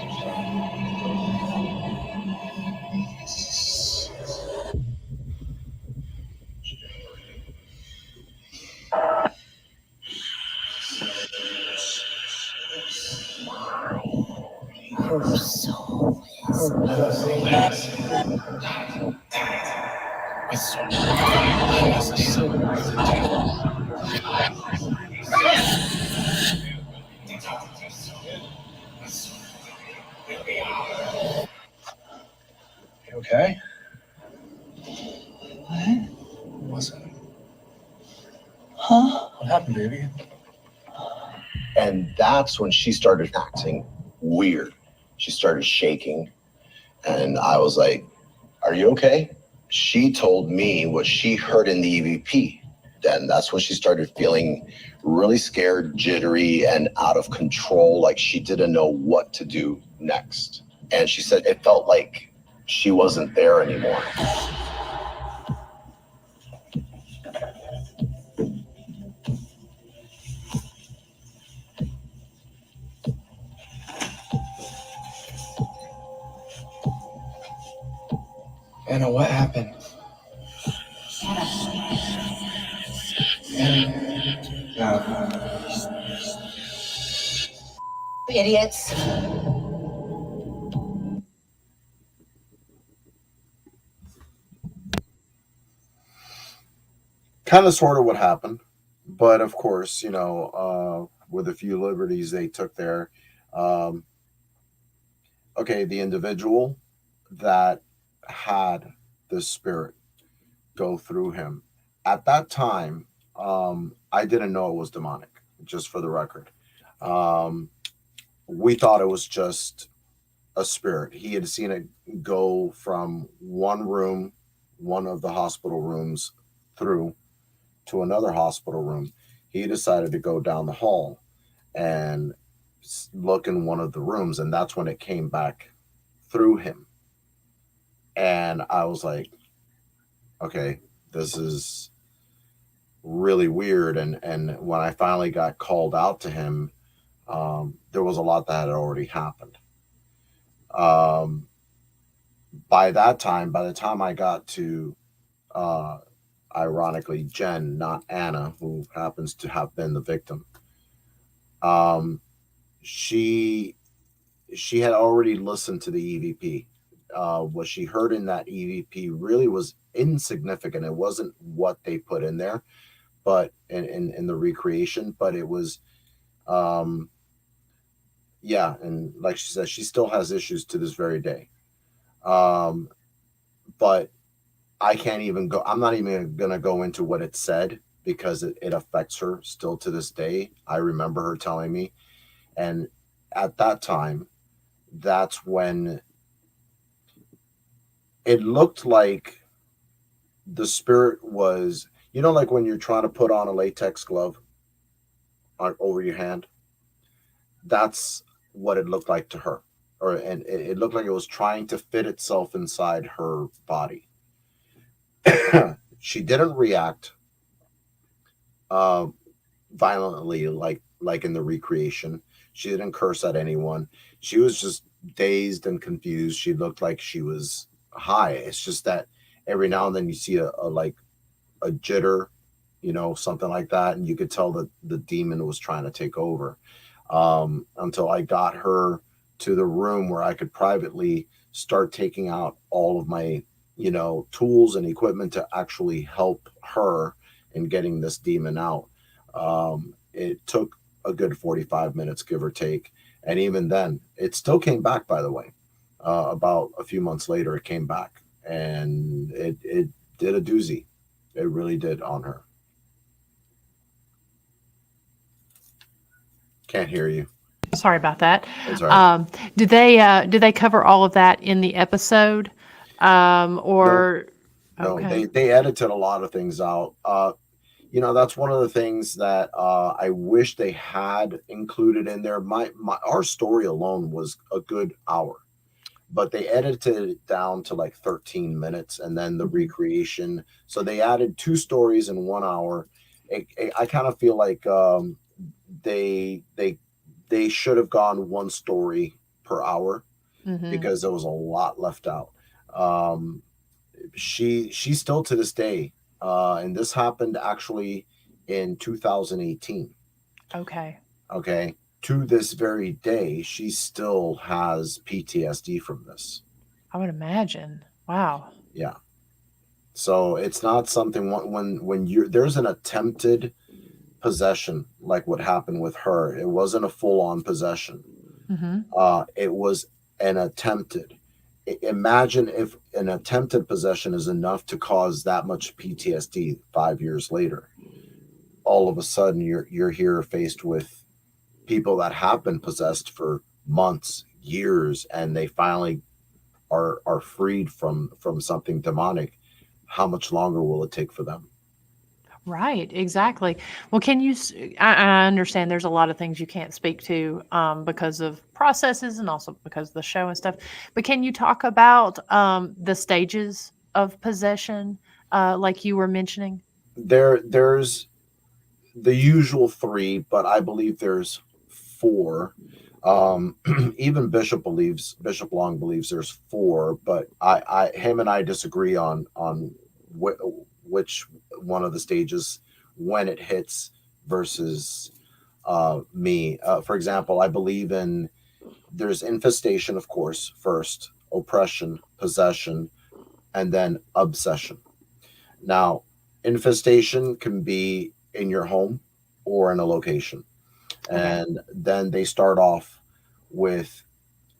Her soul is You okay? what? What's it? Huh? What happened, baby? And that's when she started acting weird. She started shaking, and I was like, "Are you okay?" She told me what she heard in the EVP. Then that's when she started feeling really scared, jittery, and out of control, like she didn't know what to do next. And she said it felt like she wasn't there anymore. Anna, what happened? Anna. Idiots. Kind of sort of what happened, but of course, with a few liberties they took there. Okay, the individual that had the spirit go through him at that time, I didn't know it was demonic, just for the record. We thought it was just a spirit. He had seen it go from one room, one of the hospital rooms, through to another hospital room. He decided to go down the hall and look in one of the rooms, and that's when it came back through him. And I was like, okay, this is really weird. And when I finally got called out to him, there was a lot that had already happened. By that time, by the time I got to, ironically, Jen, not Anna, who happens to have been the victim, she had already listened to the EVP what she heard in that EVP really was insignificant. It wasn't what they put in there, but in the recreation, but it was, yeah. And like she said, she still has issues to this very day. But I can't even go, I'm not even going to go into what it said because it affects her still to this day. I remember her telling me. And at that time, that's when it looked like the spirit was, like when you're trying to put on a latex glove over your hand. That's what it looked like to her. And it looked like it was trying to fit itself inside her body. She didn't react violently like in the recreation. She didn't curse at anyone. She was just dazed and confused. She looked like she was high. It's just that every now and then you see a jitter, something like that, and you could tell that the demon was trying to take over. Until I got her to the room where I could privately start taking out all of my, tools and equipment to actually help her in getting this demon out. It took a good 45 minutes, give or take. And even then, it still came back, by the way. About a few months later, it came back, and it did a doozy. It really did on her. Can't hear you. Sorry about that. That's all right. Did they cover all of that in the episode? Or No, okay. they edited a lot of things out. That's one of the things that I wish they had included in there. Our story alone was a good hour, but they edited it down to like 13 minutes, and then the recreation. So they added 2 stories in 1 hour. I kind of feel like they should have gone 1 story per hour because there was a lot left out. She still to this day, and this happened actually in 2018. Okay. To this very day, she still has PTSD from this. I would imagine. Wow. Yeah. So it's not something when there's an attempted possession like what happened with her. It wasn't a full-on possession. It was an attempted. Imagine if an attempted possession is enough to cause that much PTSD 5 years later. All of a sudden, you're here faced with people that have been possessed for months, years, and they finally are freed from something demonic. How much longer will it take for them? Right, exactly. Well, I understand there's a lot of things you can't speak to because of processes and also because of the show and stuff. But can you talk about the stages of possession, like you were mentioning? There's the usual 3, but I believe there's 4. Even Bishop Long believes there's 4, but him and I disagree on which one of the stages when it hits versus me. For example, I believe there's infestation, of course, first, oppression, possession, and then obsession. Now, infestation can be in your home or in a location. And then they start off with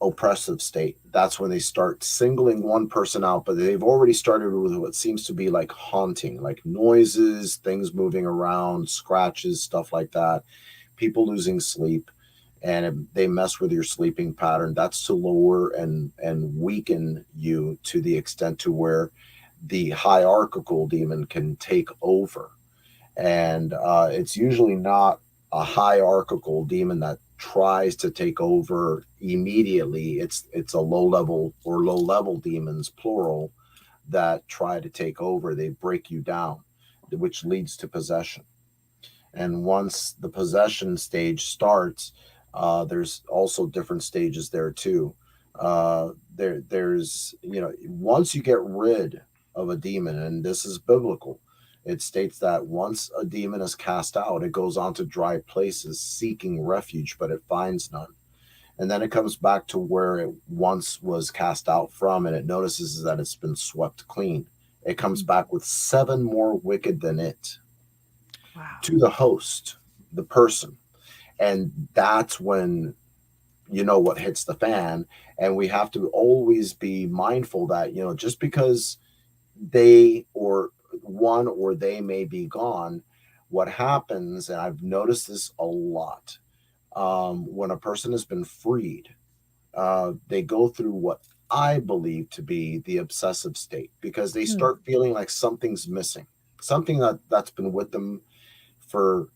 oppressive state. That's when they start singling one person out, but they've already started with what seems to be like haunting, like noises, things moving around, scratches, stuff like that, people losing sleep, and they mess with your sleeping pattern. That's to lower and weaken you to the extent to where the hierarchical demon can take over. And it's usually not a hierarchical demon that tries to take over immediately. It's a low level demons, plural, that try to take over. They break you down, which leads to possession. And once the possession stage starts, there's also different stages there too. There's once you get rid of a demon, and this is biblical, it states that once a demon is cast out, it goes on to dry places seeking refuge, but it finds none. and then it comes back to where it once was cast out from, and it notices that it's been swept clean. It comes back with 7 more wicked than it. Wow. To the host, the person. And that's when you know what hits the fan. And we have to always be mindful that, you know, just because they or one or they may be gone, what happens, and I've noticed this a lot, when a person has been freed, they go through what I believe to be the obsessive state, because they start feeling like something's missing, something that's been with them for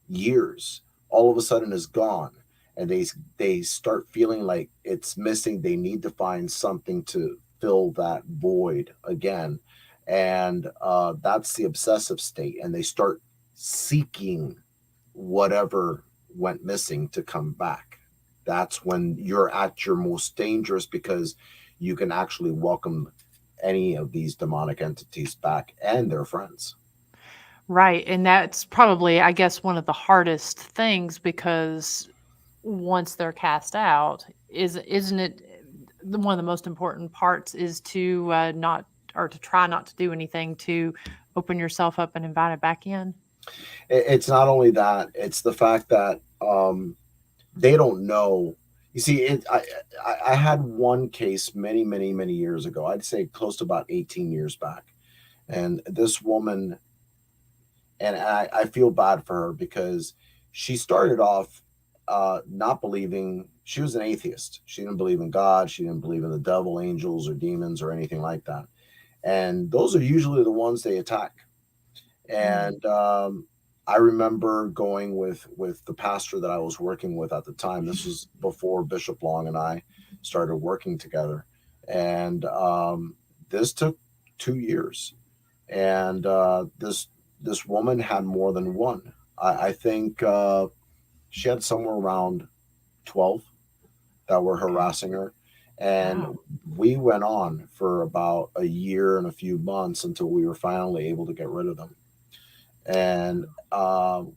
years, all of a sudden is gone, and they start feeling like it's missing. They need to find something to fill that void again, and that's the obsessive state, and they start seeking whatever went missing to come back. That's when you're at your most dangerous, because you can actually welcome any of these demonic entities back and their friends. Right. And that's probably, I guess, one of the hardest things, because once they're cast out, isn't it one of the most important parts is to not, or to try not to do anything to open yourself up and invite it back in? It's not only that, it's the fact that they don't know. You see, I had one case many years ago. I'd say close to about 18 years back. And this woman, and I feel bad for her, because she started off not believing. She was an atheist. She didn't believe in God. She didn't believe in the devil, angels, or demons, or anything like that. And those are usually the ones they attack. And I remember going with the pastor that I was working with at the time. This was before Bishop Long and I started working together. And this took 2 years. And this woman had more than one. I think she had somewhere around 12 that were harassing her. And we went on for about a year and a few months until we were finally able to get rid of them. And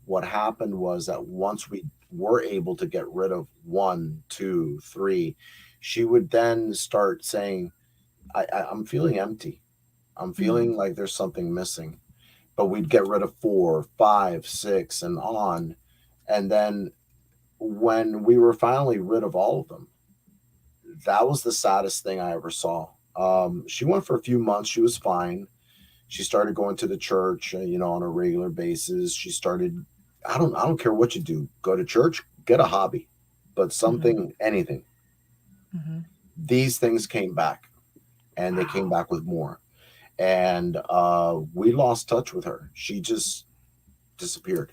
what happened was that once we were able to get rid of 1, 2, 3, she would then start saying, I'm feeling empty. I'm feeling like there's something missing. But we'd get rid of 4, 5, 6, and on. And then when we were finally rid of all of them, that was the saddest thing I ever saw. She went for a few months. She was fine. She started going to the church, on a regular basis. She started, I don't care what you do, go to church, get a hobby, but something, anything. These things came back, and they came back with more. And we lost touch with her. She just disappeared.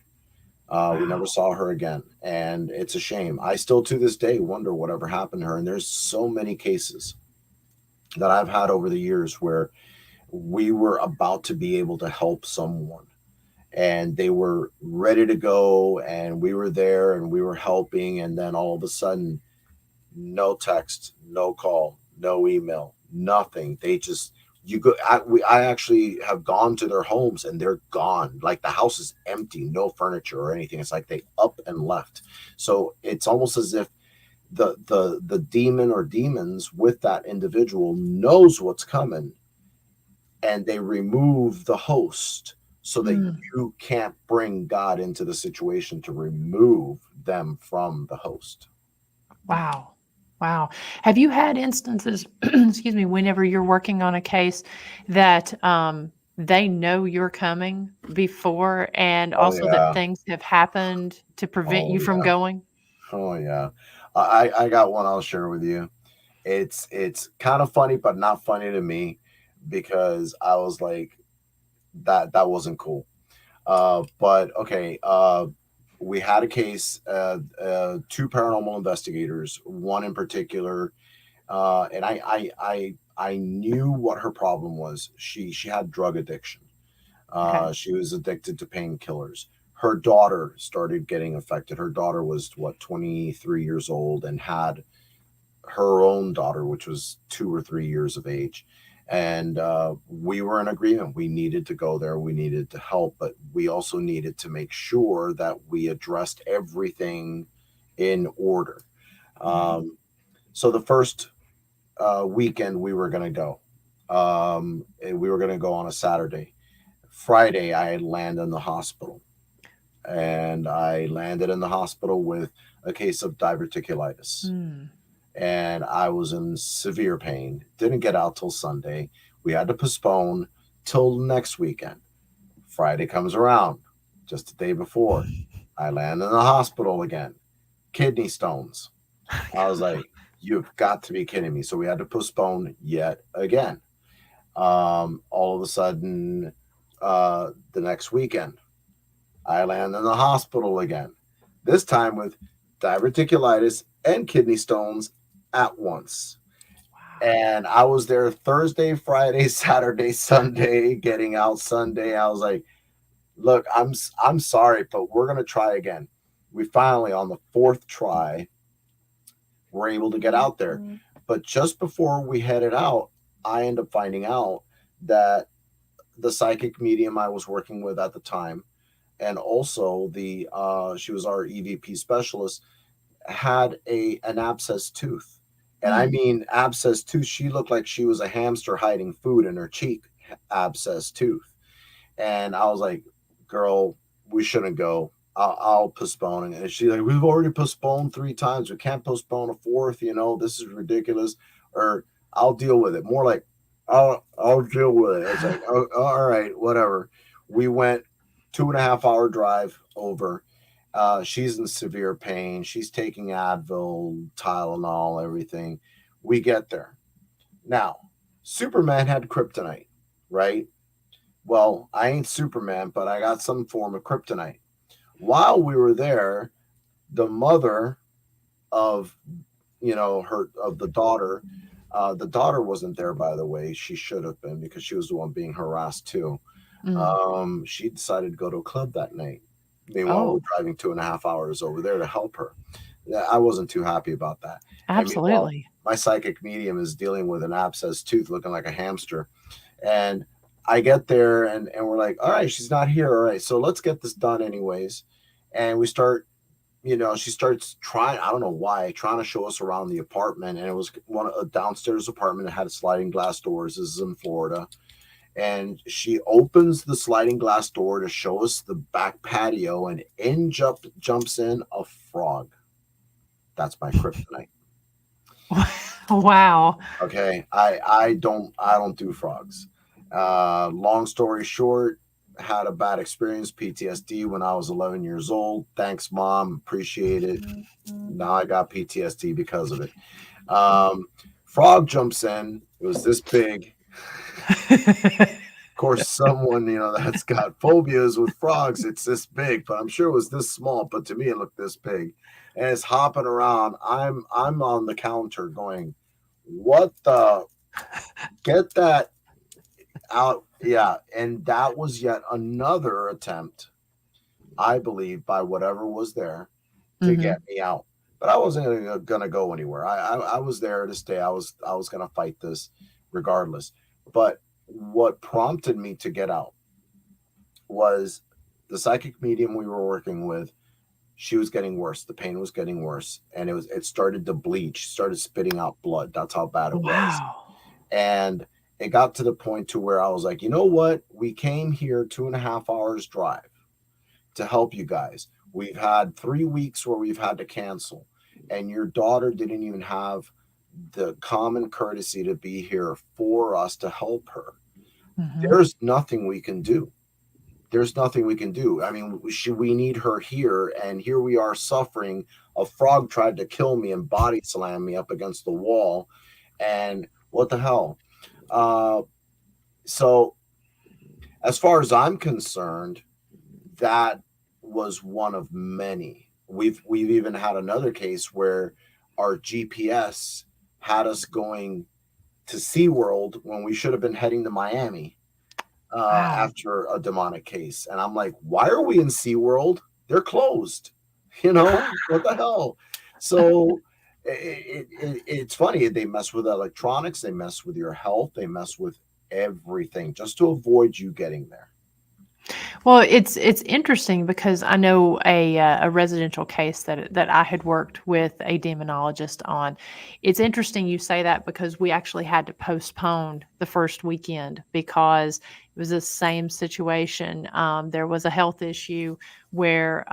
We never saw her again. And it's a shame. I still to this day wonder whatever happened to her. And there's so many cases that I've had over the years where we were about to be able to help someone, and they were ready to go, and we were there and we were helping, and then all of a sudden, no text, no call, no email, nothing. They just, I actually have gone to their homes and they're gone. Like the house is empty, no furniture or anything. It's like they up and left. So it's almost as if the demon or demons with that individual knows what's coming, and they remove the host so that you can't bring God into the situation to remove them from the host. Wow. Have you had instances, excuse me, whenever you're working on a case that they know you're coming before, and also that things have happened to prevent you from going? Oh, yeah. I got one I'll share with you. It's kind of funny, but not funny to me, because I was like, that wasn't cool. But okay, we had a case, 2 paranormal investigators, one in particular, and I knew what her problem was. She had drug addiction. She was addicted to painkillers. Her daughter started getting affected. Her daughter was 23 years old, and had her own daughter, which was 2 or 3 years of age. And we were in agreement. We needed to go there. We needed to help, but we also needed to make sure that we addressed everything in order. So the first weekend we were going to go, and we were going to go on a Saturday. Friday, I had landed in the hospital, and I landed in the hospital with a case of diverticulitis. Mm. And I was in severe pain. Didn't get out till Sunday. We had to postpone till next weekend. Friday comes around, just the day before. I land in the hospital again. Kidney stones. I was like, you've got to be kidding me. So we had to postpone yet again. All of a sudden, the next weekend, I land in the hospital again. This time with diverticulitis and kidney stones at once. And I was there Thursday, Friday, Saturday, Sunday, getting out Sunday. I was like, look, I'm sorry, but we're going to try again. We finally, on the fourth try, were able to get out there. But just before we headed out, I ended up finding out that the psychic medium I was working with at the time, and also the she was our EVP specialist, had an abscess tooth. And I mean abscess tooth, she looked like she was a hamster hiding food in her cheek, abscess tooth. And I was like, girl, we shouldn't go. I'll postpone it. And she's like, we've already postponed 3 times. We can't postpone a fourth. This is ridiculous. Or I'll deal with it. More like, I'll deal with it. It's like, oh, all right, whatever. We went 2.5-hour drive over. She's in severe pain. She's taking Advil, Tylenol, everything. We get there. Now, Superman had kryptonite, right? Well, I ain't Superman, but I got some form of kryptonite. While we were there, the mother of, the daughter wasn't there, by the way. She should have been, because she was the one being harassed too. She decided to go to a club that night. Meanwhile, we're driving 2.5 hours over there to help her. I wasn't too happy about that. Absolutely. My psychic medium is dealing with an abscess tooth looking like a hamster. And I get there and we're like, all right, she's not here. All right, so let's get this done anyways. And we start, she starts trying, I don't know why, trying to show us around the apartment. And it was a downstairs apartment that had sliding glass doors. This is in Florida. And she opens the sliding glass door to show us the back patio, and jumps in a frog. That's my kryptonite. Wow. Okay, I don't do frogs. Long story short, had a bad experience, PTSD, when I was 11 years old. Thanks, Mom. Appreciate it. Now I got PTSD because of it. Frog jumps in. It was this big. Of course, someone, that's got phobias with frogs, it's this big, but I'm sure it was this small, but to me it looked this big. And it's hopping around. I'm on the counter going, what the, get that out. Yeah. And that was yet another attempt, I believe, by whatever was there to get me out. But I wasn't gonna go anywhere. I was there to stay. I was gonna fight this regardless. But what prompted me to get out was the psychic medium we were working with. She was getting worse. The pain was getting worse, and it started to bleach, started spitting out blood. That's how bad it was. And it got to the point to where I was like, you know what? We came here 2.5 hours drive to help you guys. We've had 3 weeks where we've had to cancel, and your daughter didn't even have the common courtesy to be here for us to help her. There's nothing we can do. There's nothing we can do. I mean, we need her here, and here we are suffering. A frog tried to kill me and body slam me up against the wall, and what the hell? So as far as I'm concerned, that was one of many. We've even had another case where our GPS had us going to SeaWorld when we should have been heading to Miami after a demonic case. And I'm like, why are we in SeaWorld? They're closed. What the hell? So it's funny. They mess with electronics. They mess with your health. They mess with everything just to avoid you getting there. Well, it's interesting because I know a residential case that I had worked with a demonologist on. It's interesting you say that because we actually had to postpone the first weekend because it was the same situation. There was a health issue where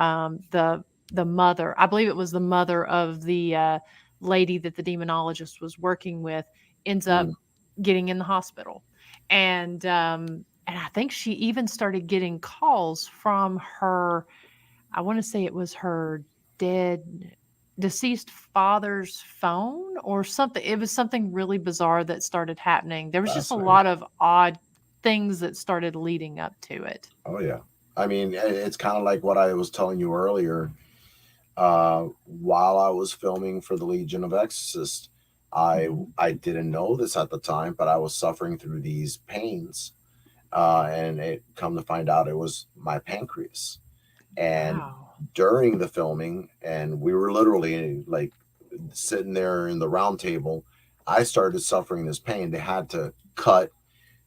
the mother, I believe it was the mother of the lady that the demonologist was working with, ends up Mm. getting in the hospital, and I think she even started getting calls from her, I want to say it was her dead deceased father's phone or something. It was something really bizarre that started happening. There was just a Fascinating. lot of odd things that started leading up to it. Oh yeah. I mean, it's kind of like what I was telling you earlier. While I was filming for the Legion of Exorcists, Mhm. I didn't know this at the time, but I was suffering through these pains, and it come to find out it was my pancreas. And Wow. during the filming, and we were literally like sitting there in the round table, I started suffering this pain. They had to cut.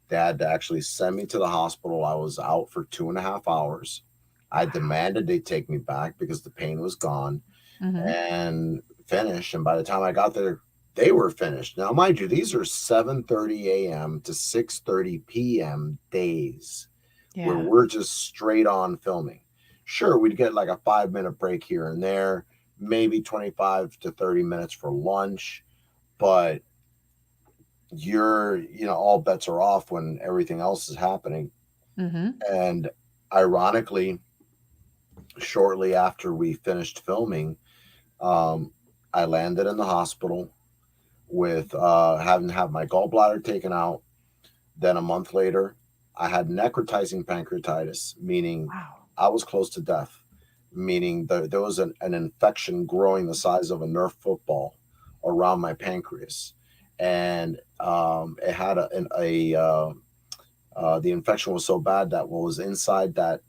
They had to actually send me to the hospital. I was out for 2.5 hours. I demanded they take me back because the pain was gone Hmm. and finish. And by the time I got there, they were finished. Now, mind you, these are 7:30 a.m. to 6:30 p.m. days where Yeah. we're just straight on filming. Sure, we'd get like a 5-minute break here and there, maybe 25 to 30 minutes for lunch, but all bets are off when everything else is happening. Hmm. And ironically, shortly after we finished filming, um, I landed in the hospital with having to have my gallbladder taken out. Then a month later, I had necrotizing pancreatitis, meaning Wow. I was close to death, meaning there was an infection growing the size of a Nerf football around my pancreas. And it had the infection was so bad that what was inside that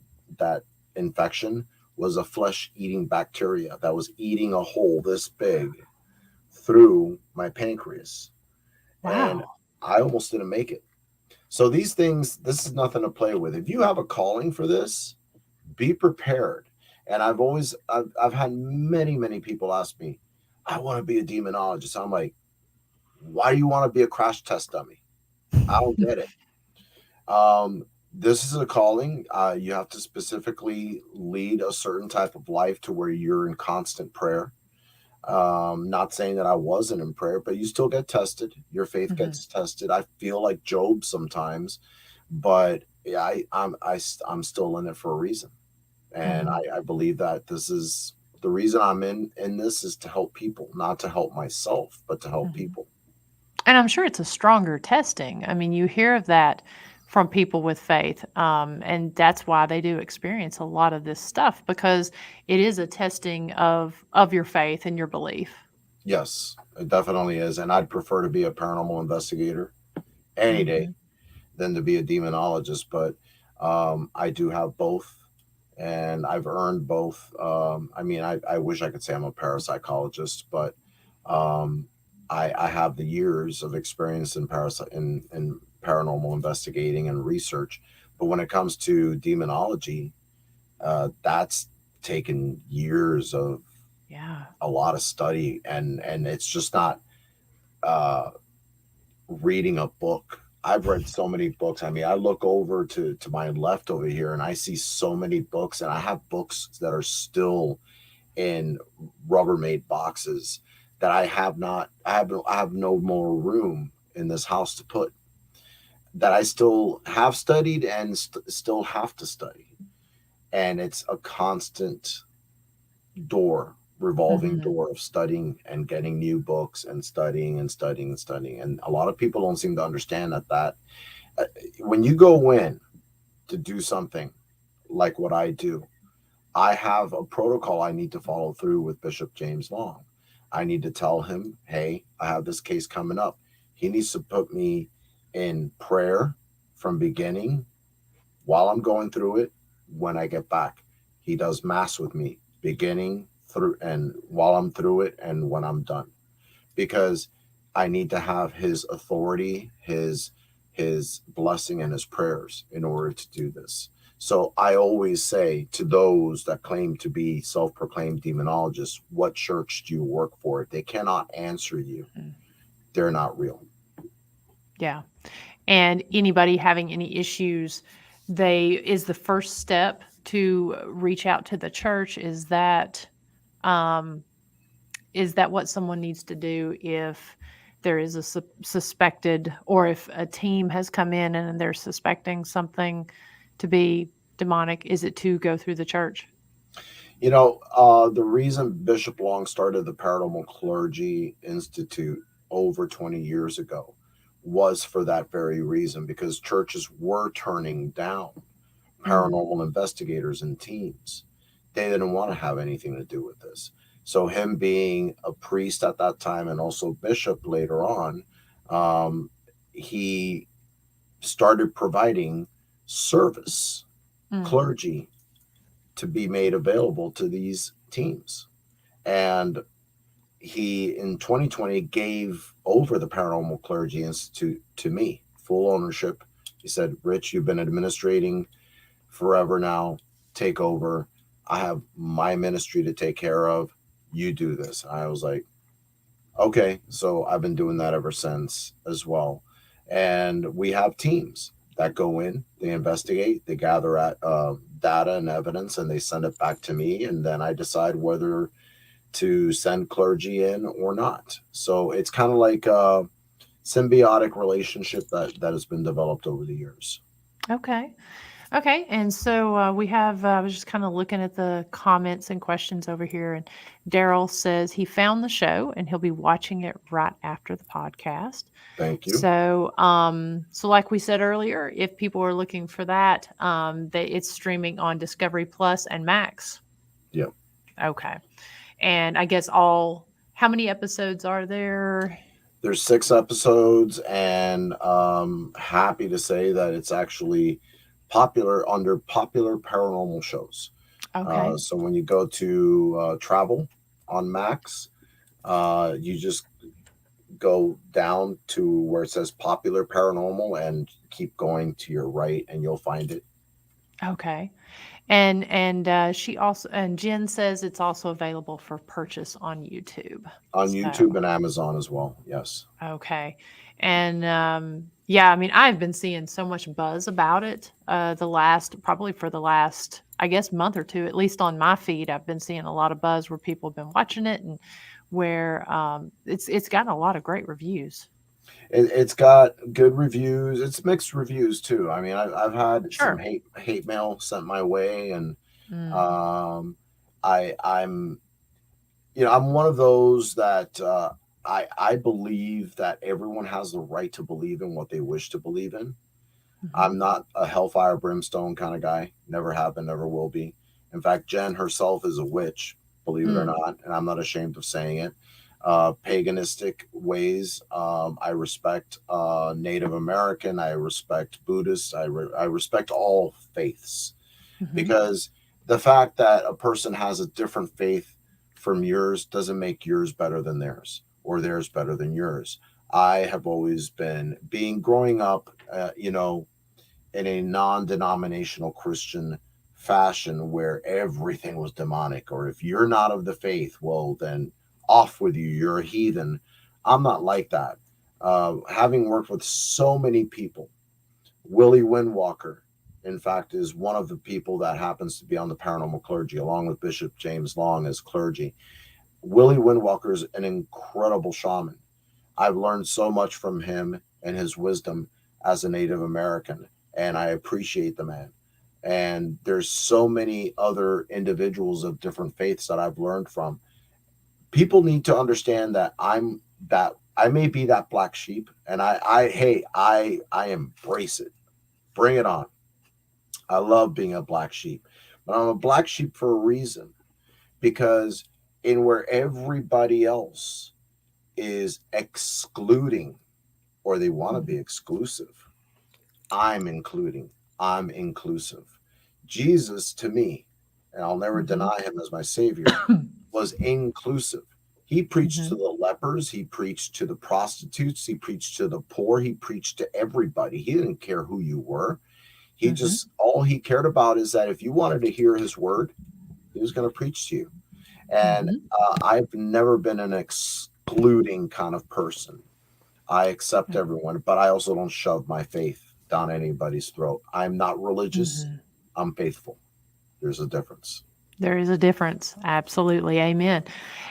infection was a flesh eating bacteria that was eating a hole this big through my pancreas. And Wow. I almost didn't make it. So these things, this is nothing to play with. If you have a calling for this, be prepared. And I've had many people ask me, I want to be a demonologist. I'm like, why do you want to be a crash test dummy? I don't get it. This is a calling. You have to specifically lead a certain type of life to where you're in constant prayer. Not saying that I wasn't in prayer, but you still get tested. Your faith Hmm. gets tested. I feel like Job sometimes, but yeah, I'm still in it for a reason, and Hmm. I believe that this is the reason I'm in this is to help people, not to help myself, but to help Hmm. people. And I'm sure it's a stronger testing. I mean, you hear of that from people with faith, and that's why they do experience a lot of this stuff because it is a testing of your faith and your belief. Yes, it definitely is, and I'd prefer to be a paranormal investigator any day Hmm. than to be a demonologist. But I do have both, and I've earned both. I mean, I wish I could say I'm a parapsychologist, but um, I have the years of experience in paranormal investigating and research. But when it comes to demonology, that's taken years of Yeah. a lot of study, and it's just not uh, reading a book. I've read so many books. I mean, I look over to my left over here and I see so many books, and I have books that are still in Rubbermaid boxes that I have no more room in this house to put, that I still have studied and still have to study. And it's a constant revolving Hmm. door of studying and getting new books and studying and studying and studying. And a lot of people don't seem to understand that uh, when you go in to do something like what I do, I have a protocol I need to follow through with Bishop James Long. I need to tell him, hey, I have this case coming up. He needs to put me in prayer from beginning while I'm going through it. When I get back, he does mass with me beginning through and while I'm through it and when I'm done, because I need to have his authority, his blessing and his prayers in order to do this. So I always say to those that claim to be self-proclaimed demonologists, what church do you work for? If they cannot answer you, they're not real. Yeah. And anybody having any issues, is the first step to reach out to the church. Is that what someone needs to do if there is a suspected, or if a team has come in and they're suspecting something to be demonic? Is it to go through the church? You know, the reason Bishop Long started the Paranormal Clergy Institute over 20 years ago was for that very reason, because churches were turning down paranormal investigators and teams. They didn't want to have anything to do with this. So him being a priest at that time and also bishop later on, he started providing service, clergy, to be made available to these teams. And he, in 2020, gave over the Paranormal Clergy Institute to me, full ownership. He said, Rich, you've been administrating forever now. Take over. I have my ministry to take care of. You do this. I was like, okay. So I've been doing that ever since as well. And we have teams that go in, they investigate, they gather data and evidence, and they send it back to me. And then I decide whether to send clergy in or not. So it's kind of like a symbiotic relationship that has been developed over the years. Okay. Okay. And so we have, I was just kind of looking at the comments and questions over here. And Daryl says he found the show and he'll be watching it right after the podcast. Thank you. So, so like we said earlier, if people are looking for that, it's streaming on Discovery Plus and Max. Yep. Okay. And I guess how many episodes are there? There's 6 episodes, and happy to say that it's actually popular under popular paranormal shows. Okay. So when you go to travel on Max, you just go down to where it says popular paranormal and keep going to your right and you'll find it. Okay. And she also, and Jen says it's also available for purchase on YouTube. On YouTube and Amazon as well. Yes. Okay. And yeah, I mean, I've been seeing so much buzz about it probably for the last, I guess, month or two, at least on my feed. I've been seeing a lot of buzz where people have been watching it, and where it's gotten a lot of great reviews. It's got good reviews. It's mixed reviews too. I mean, I've had some hate mail sent my way, and I'm one of those that I believe that everyone has the right to believe in what they wish to believe in. I'm not a hellfire brimstone kind of guy. Never have been, never will be. In fact, Jen herself is a witch, believe it or not, and I'm not ashamed of saying it. Paganistic ways, I respect Native American, I respect Buddhist, I respect all faiths, because the fact that a person has a different faith from yours doesn't make yours better than theirs or theirs better than yours. I have always been growing up, in a non-denominational Christian fashion where everything was demonic, or if you're not of the faith, well, then off with you, you're a heathen. I'm not like that. Having worked with so many people, Willie Windwalker, in fact, is one of the people that happens to be on the Paranormal Clergy, along with Bishop James Long as clergy. Willie Windwalker is an incredible shaman. I've learned so much from him and his wisdom as a Native American, and I appreciate the man. And there's so many other individuals of different faiths that I've learned from. People need to understand that I may be that black sheep, and I embrace it. Bring it on. I love being a black sheep, but I'm a black sheep for a reason, because in where everybody else is excluding, or they want to be exclusive, I'm including. I'm inclusive. Jesus, to me, and I'll never deny him as my savior, was inclusive. He preached to the lepers. He preached to the prostitutes. He preached to the poor. He preached to everybody. He didn't care who you were. He just, all he cared about is that if you wanted to hear his word, he was going to preach to you. And I've never been an excluding kind of person. I accept everyone, but I also don't shove my faith down anybody's throat. I'm not religious. I'm faithful. There's a difference. There is a difference. Absolutely. Amen.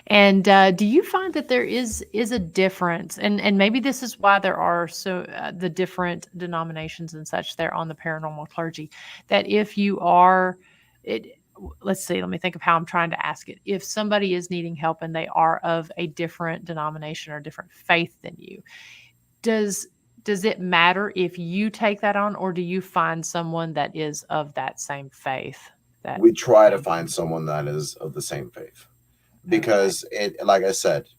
And do you find that there is a difference? And maybe this is why there are the different denominations and such there on the paranormal clergy, that if you are, let's see, let me think of how I'm trying to ask it. If somebody is needing help and they are of a different denomination or different faith than you, does it matter if you take that on, or do you find someone that is of that same faith? We try to find someone that is of the same faith, because like I said,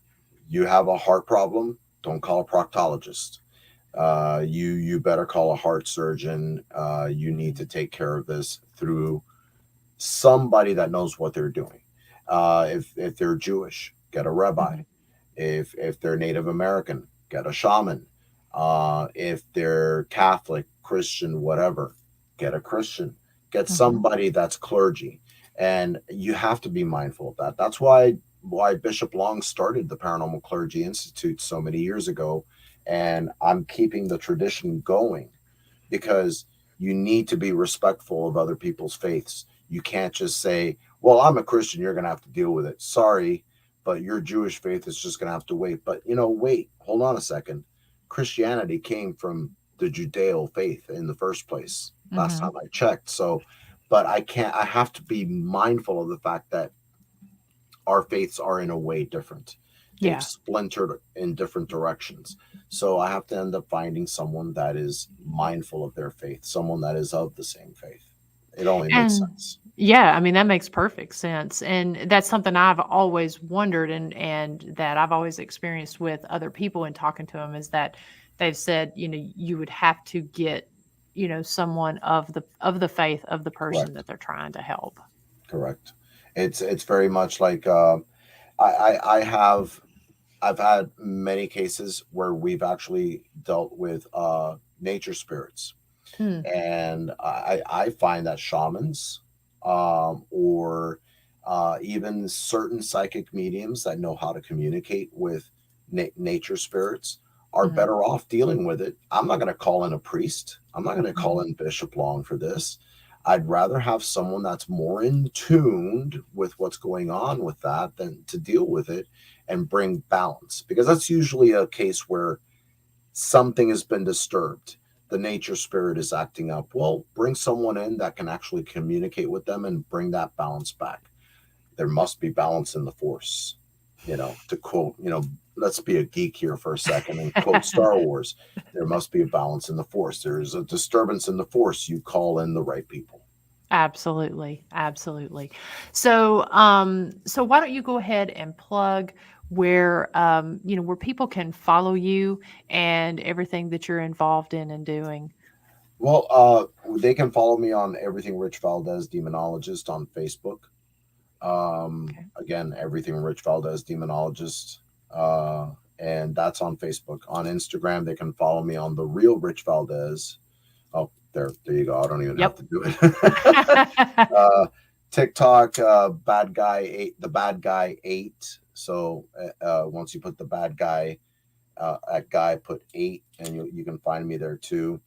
you have a heart problem, don't call a proctologist. You better call a heart surgeon. You need to take care of this through somebody that knows what they're doing. If they're Jewish, get a rabbi. If they're Native American, get a shaman. If they're Catholic, Christian, whatever, get a Christian. Get somebody that's clergy. And you have to be mindful of that. That's why Bishop Long started the Paranormal Clergy Institute so many years ago. And I'm keeping the tradition going, because you need to be respectful of other people's faiths. You can't just say, well, I'm a Christian, you're going to have to deal with it. Sorry, but your Jewish faith is just going to have to wait. But, wait, hold on a second. Christianity came from the Judeo faith in the first place. Last time I checked. So, but I have to be mindful of the fact that our faiths are in a way different. They've splintered in different directions. So I have to end up finding someone that is mindful of their faith, someone that is of the same faith. It only makes sense. Yeah, I mean, that makes perfect sense. And that's something I've always wondered, and that I've always experienced with other people in talking to them, is that they've said, you would have to get, someone of the faith of the person that they're trying to help. Correct. It's very much like I've had many cases where we've actually dealt with nature spirits. And I find that shamans or even certain psychic mediums that know how to communicate with nature spirits are better off dealing with it. I'm not going to call in a priest. I'm not going to call in Bishop Long for this. I'd rather have someone that's more in tuned with what's going on with that than to deal with it and bring balance, because that's usually a case where something has been disturbed. The nature spirit is acting up. Well, bring someone in that can actually communicate with them and bring that balance back. There must be balance in the force, to quote, let's be a geek here for a second and quote Star Wars. There must be a balance in the force. There is a disturbance in the force. You call in the right people. Absolutely. Absolutely. So, so why don't you go ahead and plug where, where people can follow you and everything that you're involved in and doing? Well, they can follow me on Everything Rich Valdes Demonologist on Facebook. Again, Everything Rich Valdes Demonologist. And that's on Facebook. On Instagram, they can follow me on The Real Rich Valdes. Oh, there you go. I don't even have to do it. TikTok, the Bad Guy 8. So once you put the bad guy at guy, put 8, and you can find me there too.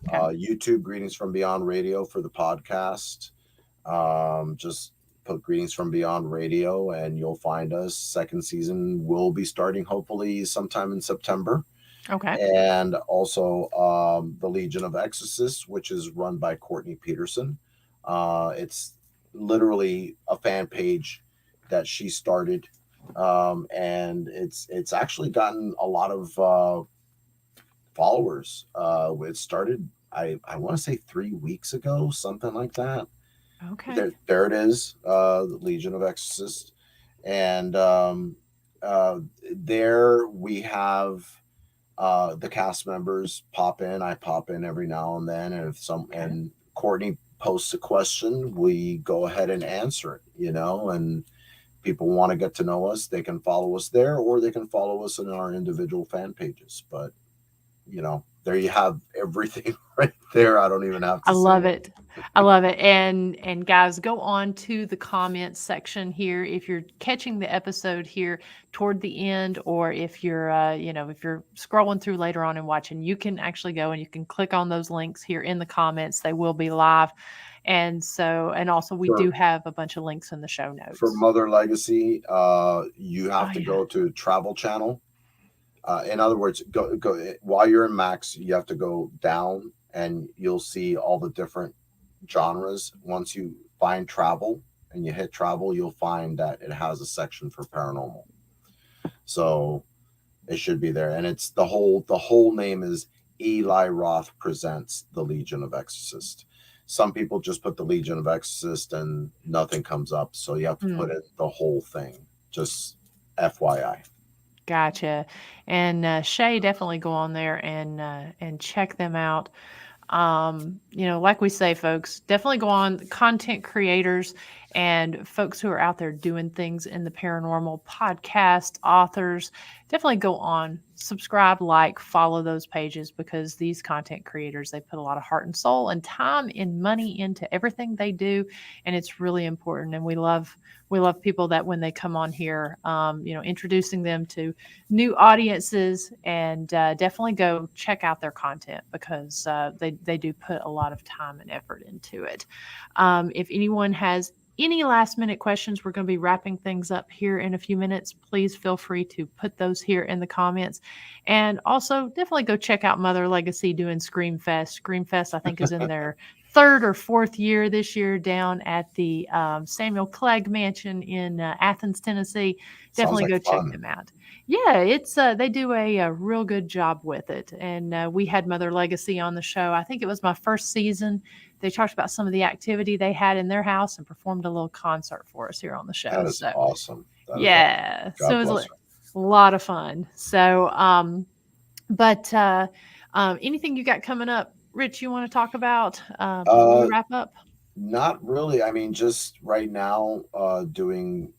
YouTube, Greetings from Beyond Radio for the podcast. Just put Greetings from Beyond Radio and you'll find us. Second season will be starting hopefully sometime in September. Okay. And also the Legion of Exorcists, which is run by Courtney Peterson. It's literally a fan page that she started. And it's actually gotten a lot of followers. It started, I want to say 3 weeks ago, something like that. Okay. There it is, the Legion of Exorcists. And there we have the cast members pop in. I pop in every now and then, and and Courtney posts a question, we go ahead and answer it, and people want to get to know us, they can follow us there, or they can follow us in our individual fan pages. But there you have everything right there. I don't even have to I love say it. I love it. And guys, go on to the comments section here if you're catching the episode here toward the end, or if you're if you're scrolling through later on and watching, you can actually go and you can click on those links here in the comments. They will be live. And also we do have a bunch of links in the show notes. For Mother Legacy, you have to go to Travel Channel. In other words, go while you're in Max, you have to go down and you'll see all the different genres. Once you find travel and you hit travel, you'll find that it has a section for paranormal. So it should be there. And it's the whole name is Eli Roth Presents the Legion of Exorcists. Some people just put the Legion of Exorcists and nothing comes up. So you have to put it the whole thing. Just FYI. Gotcha. And Shay, definitely go on there and check them out. Like we say, folks, definitely go on. Content creators and folks who are out there doing things in the paranormal, podcast authors, definitely go on, subscribe, like, follow those pages, because these content creators, they put a lot of heart and soul and time and money into everything they do, and it's really important. And we love people that when they come on here, introducing them to new audiences, and definitely go check out their content, because they do put a lot of time and effort into it. If anyone has any last minute questions, we're going to be wrapping things up here in a few minutes. Please feel free to put those here in the comments. And also definitely go check out Mother Legacy doing Screamfest. Screamfest, I think, is in their third or fourth year this year down at the Samuel Clegg Mansion in Athens, Tennessee. Definitely go check them out. Yeah, it's they do a real good job with it. And we had Mother Legacy on the show. I think it was my first season. They talked about some of the activity they had in their house and performed a little concert for us here on the show. That is awesome. Yeah. So it was a lot of fun. So, anything you got coming up, Rich, you want to talk about before we wrap up? Not really. I mean, just right now, doing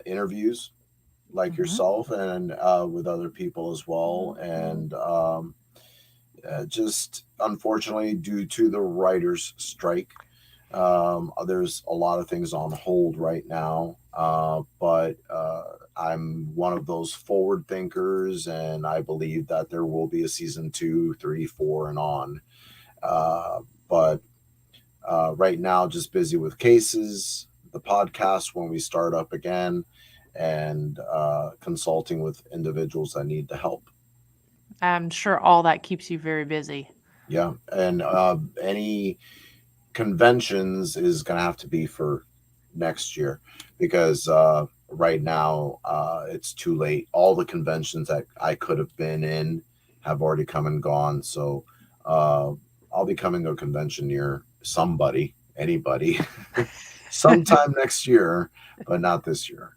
interviews like yourself and with other people as well. And just unfortunately, due to the writers' strike, there's a lot of things on hold right now. But I'm one of those forward thinkers, and I believe that there will be a season 2, 3, 4, and on. But right now, just busy with cases, the podcast when we start up again, and consulting with individuals that need the help. I'm sure all that keeps you very busy. Yeah. And any conventions is going to have to be for next year, because right now it's too late. All the conventions that I could have been in have already come and gone. So I'll be coming to a convention near anybody, sometime next year, but not this year.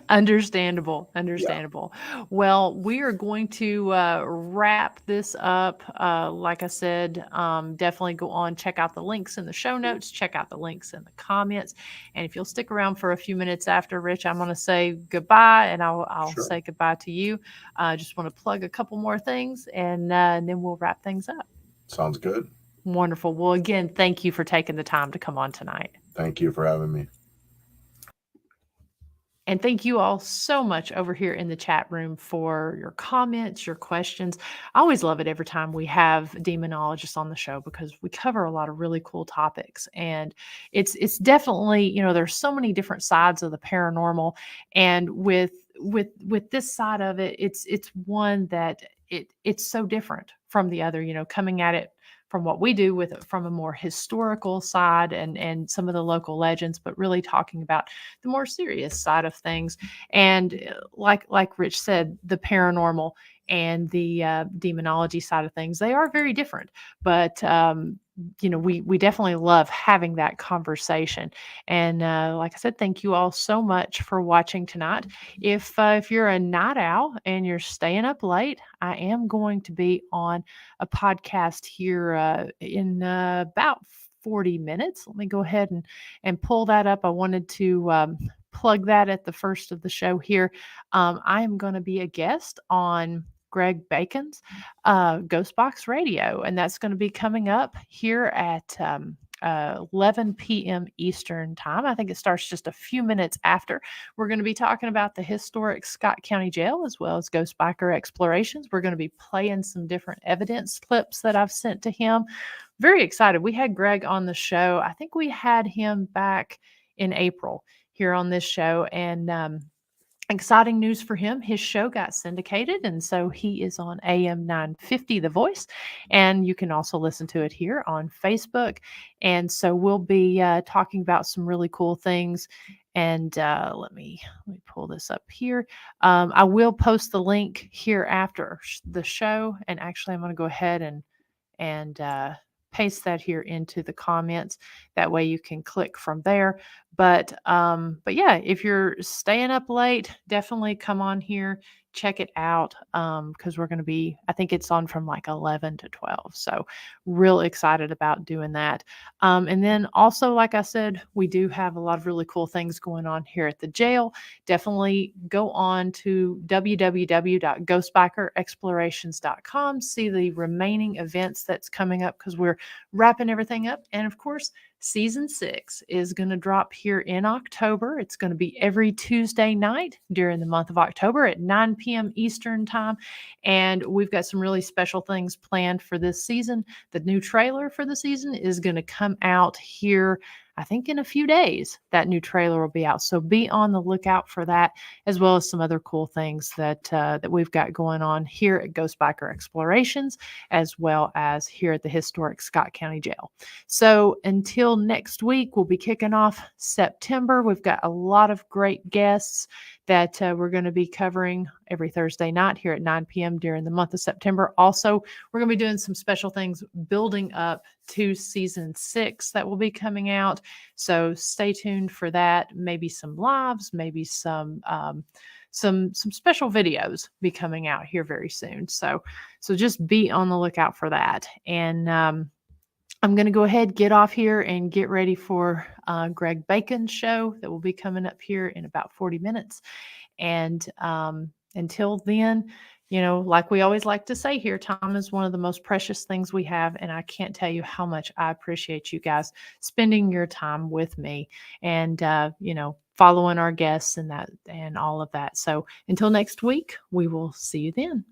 Understandable. Yeah. Well, we are going to wrap this up. Like I said, definitely go on, check out the links in the show notes, check out the links in the comments. And if you'll stick around for a few minutes after, Rich, I'm going to say goodbye, and I'll say goodbye to you. I just want to plug a couple more things, and then we'll wrap things up. Sounds good. Wonderful. Well, again, thank you for taking the time to come on tonight. Thank you for having me. And thank you all so much over here in the chat room for your comments, your questions. I always love it every time we have demonologists on the show, because we cover a lot of really cool topics. And it's definitely, there's so many different sides of the paranormal. And with this side of it, it's one that it's so different from the other, coming at it from what we do from a more historical side and some of the local legends, but really talking about the more serious side of things. And like Rich said, the paranormal and the demonology side of things, they are very different. But we definitely love having that conversation. And like I said, thank you all so much for watching tonight. If you're a night owl and you're staying up late, I am going to be on a podcast here in about 40 minutes. Let me go ahead and pull that up. I wanted to plug that at the first of the show here. I am going to be a guest on Greg Bacon's Ghost Box Radio, and that's going to be coming up here at 11 p.m. Eastern time. I think it starts just a few minutes after. We're going to be talking about the historic Scott County Jail as well as Ghost Biker Explorations. We're going to be playing some different evidence clips that I've sent to him. Very excited. We had Greg on the show. I think we had him back in April here on this show, and exciting news for him. His show got syndicated, and so he is on AM 950 The Voice, and you can also listen to it here on Facebook. And so we'll be talking about some really cool things. And let me pull this up here. I will post the link here after the show, and actually I'm going to go ahead and paste that here into the comments. That way you can click from there. But yeah, if you're staying up late, definitely come on here, check it out, because we're going to be, I think it's on from like 11 to 12. So real excited about doing that. And then also, like I said, we do have a lot of really cool things going on here at the jail. Definitely go on to www.ghostbikerexplorations.com, see the remaining events that's coming up, because we're wrapping everything up. And of course, season 6 is going to drop here in October. It's going to be every Tuesday night during the month of October at 9 p.m. Eastern time. And we've got some really special things planned for this season. The new trailer for the season is going to come out here, I think, in a few days. That new trailer will be out. So be on the lookout for that, as well as some other cool things that we've got going on here at Ghost Biker Explorations, as well as here at the historic Scott County Jail. So until next week, we'll be kicking off September. We've got a lot of great guests that we're going to be covering every Thursday night here at 9 p.m. during the month of September. Also, we're going to be doing some special things building up to season 6 that will be coming out. So stay tuned for that. Maybe some lives, maybe some special videos be coming out here very soon. So just be on the lookout for that. And I'm going to go ahead, get off here, and get ready for Greg Bacon's show that will be coming up here in about 40 minutes. And until then, like we always like to say here, time is one of the most precious things we have. And I can't tell you how much I appreciate you guys spending your time with me and, following our guests and all of that. So until next week, we will see you then.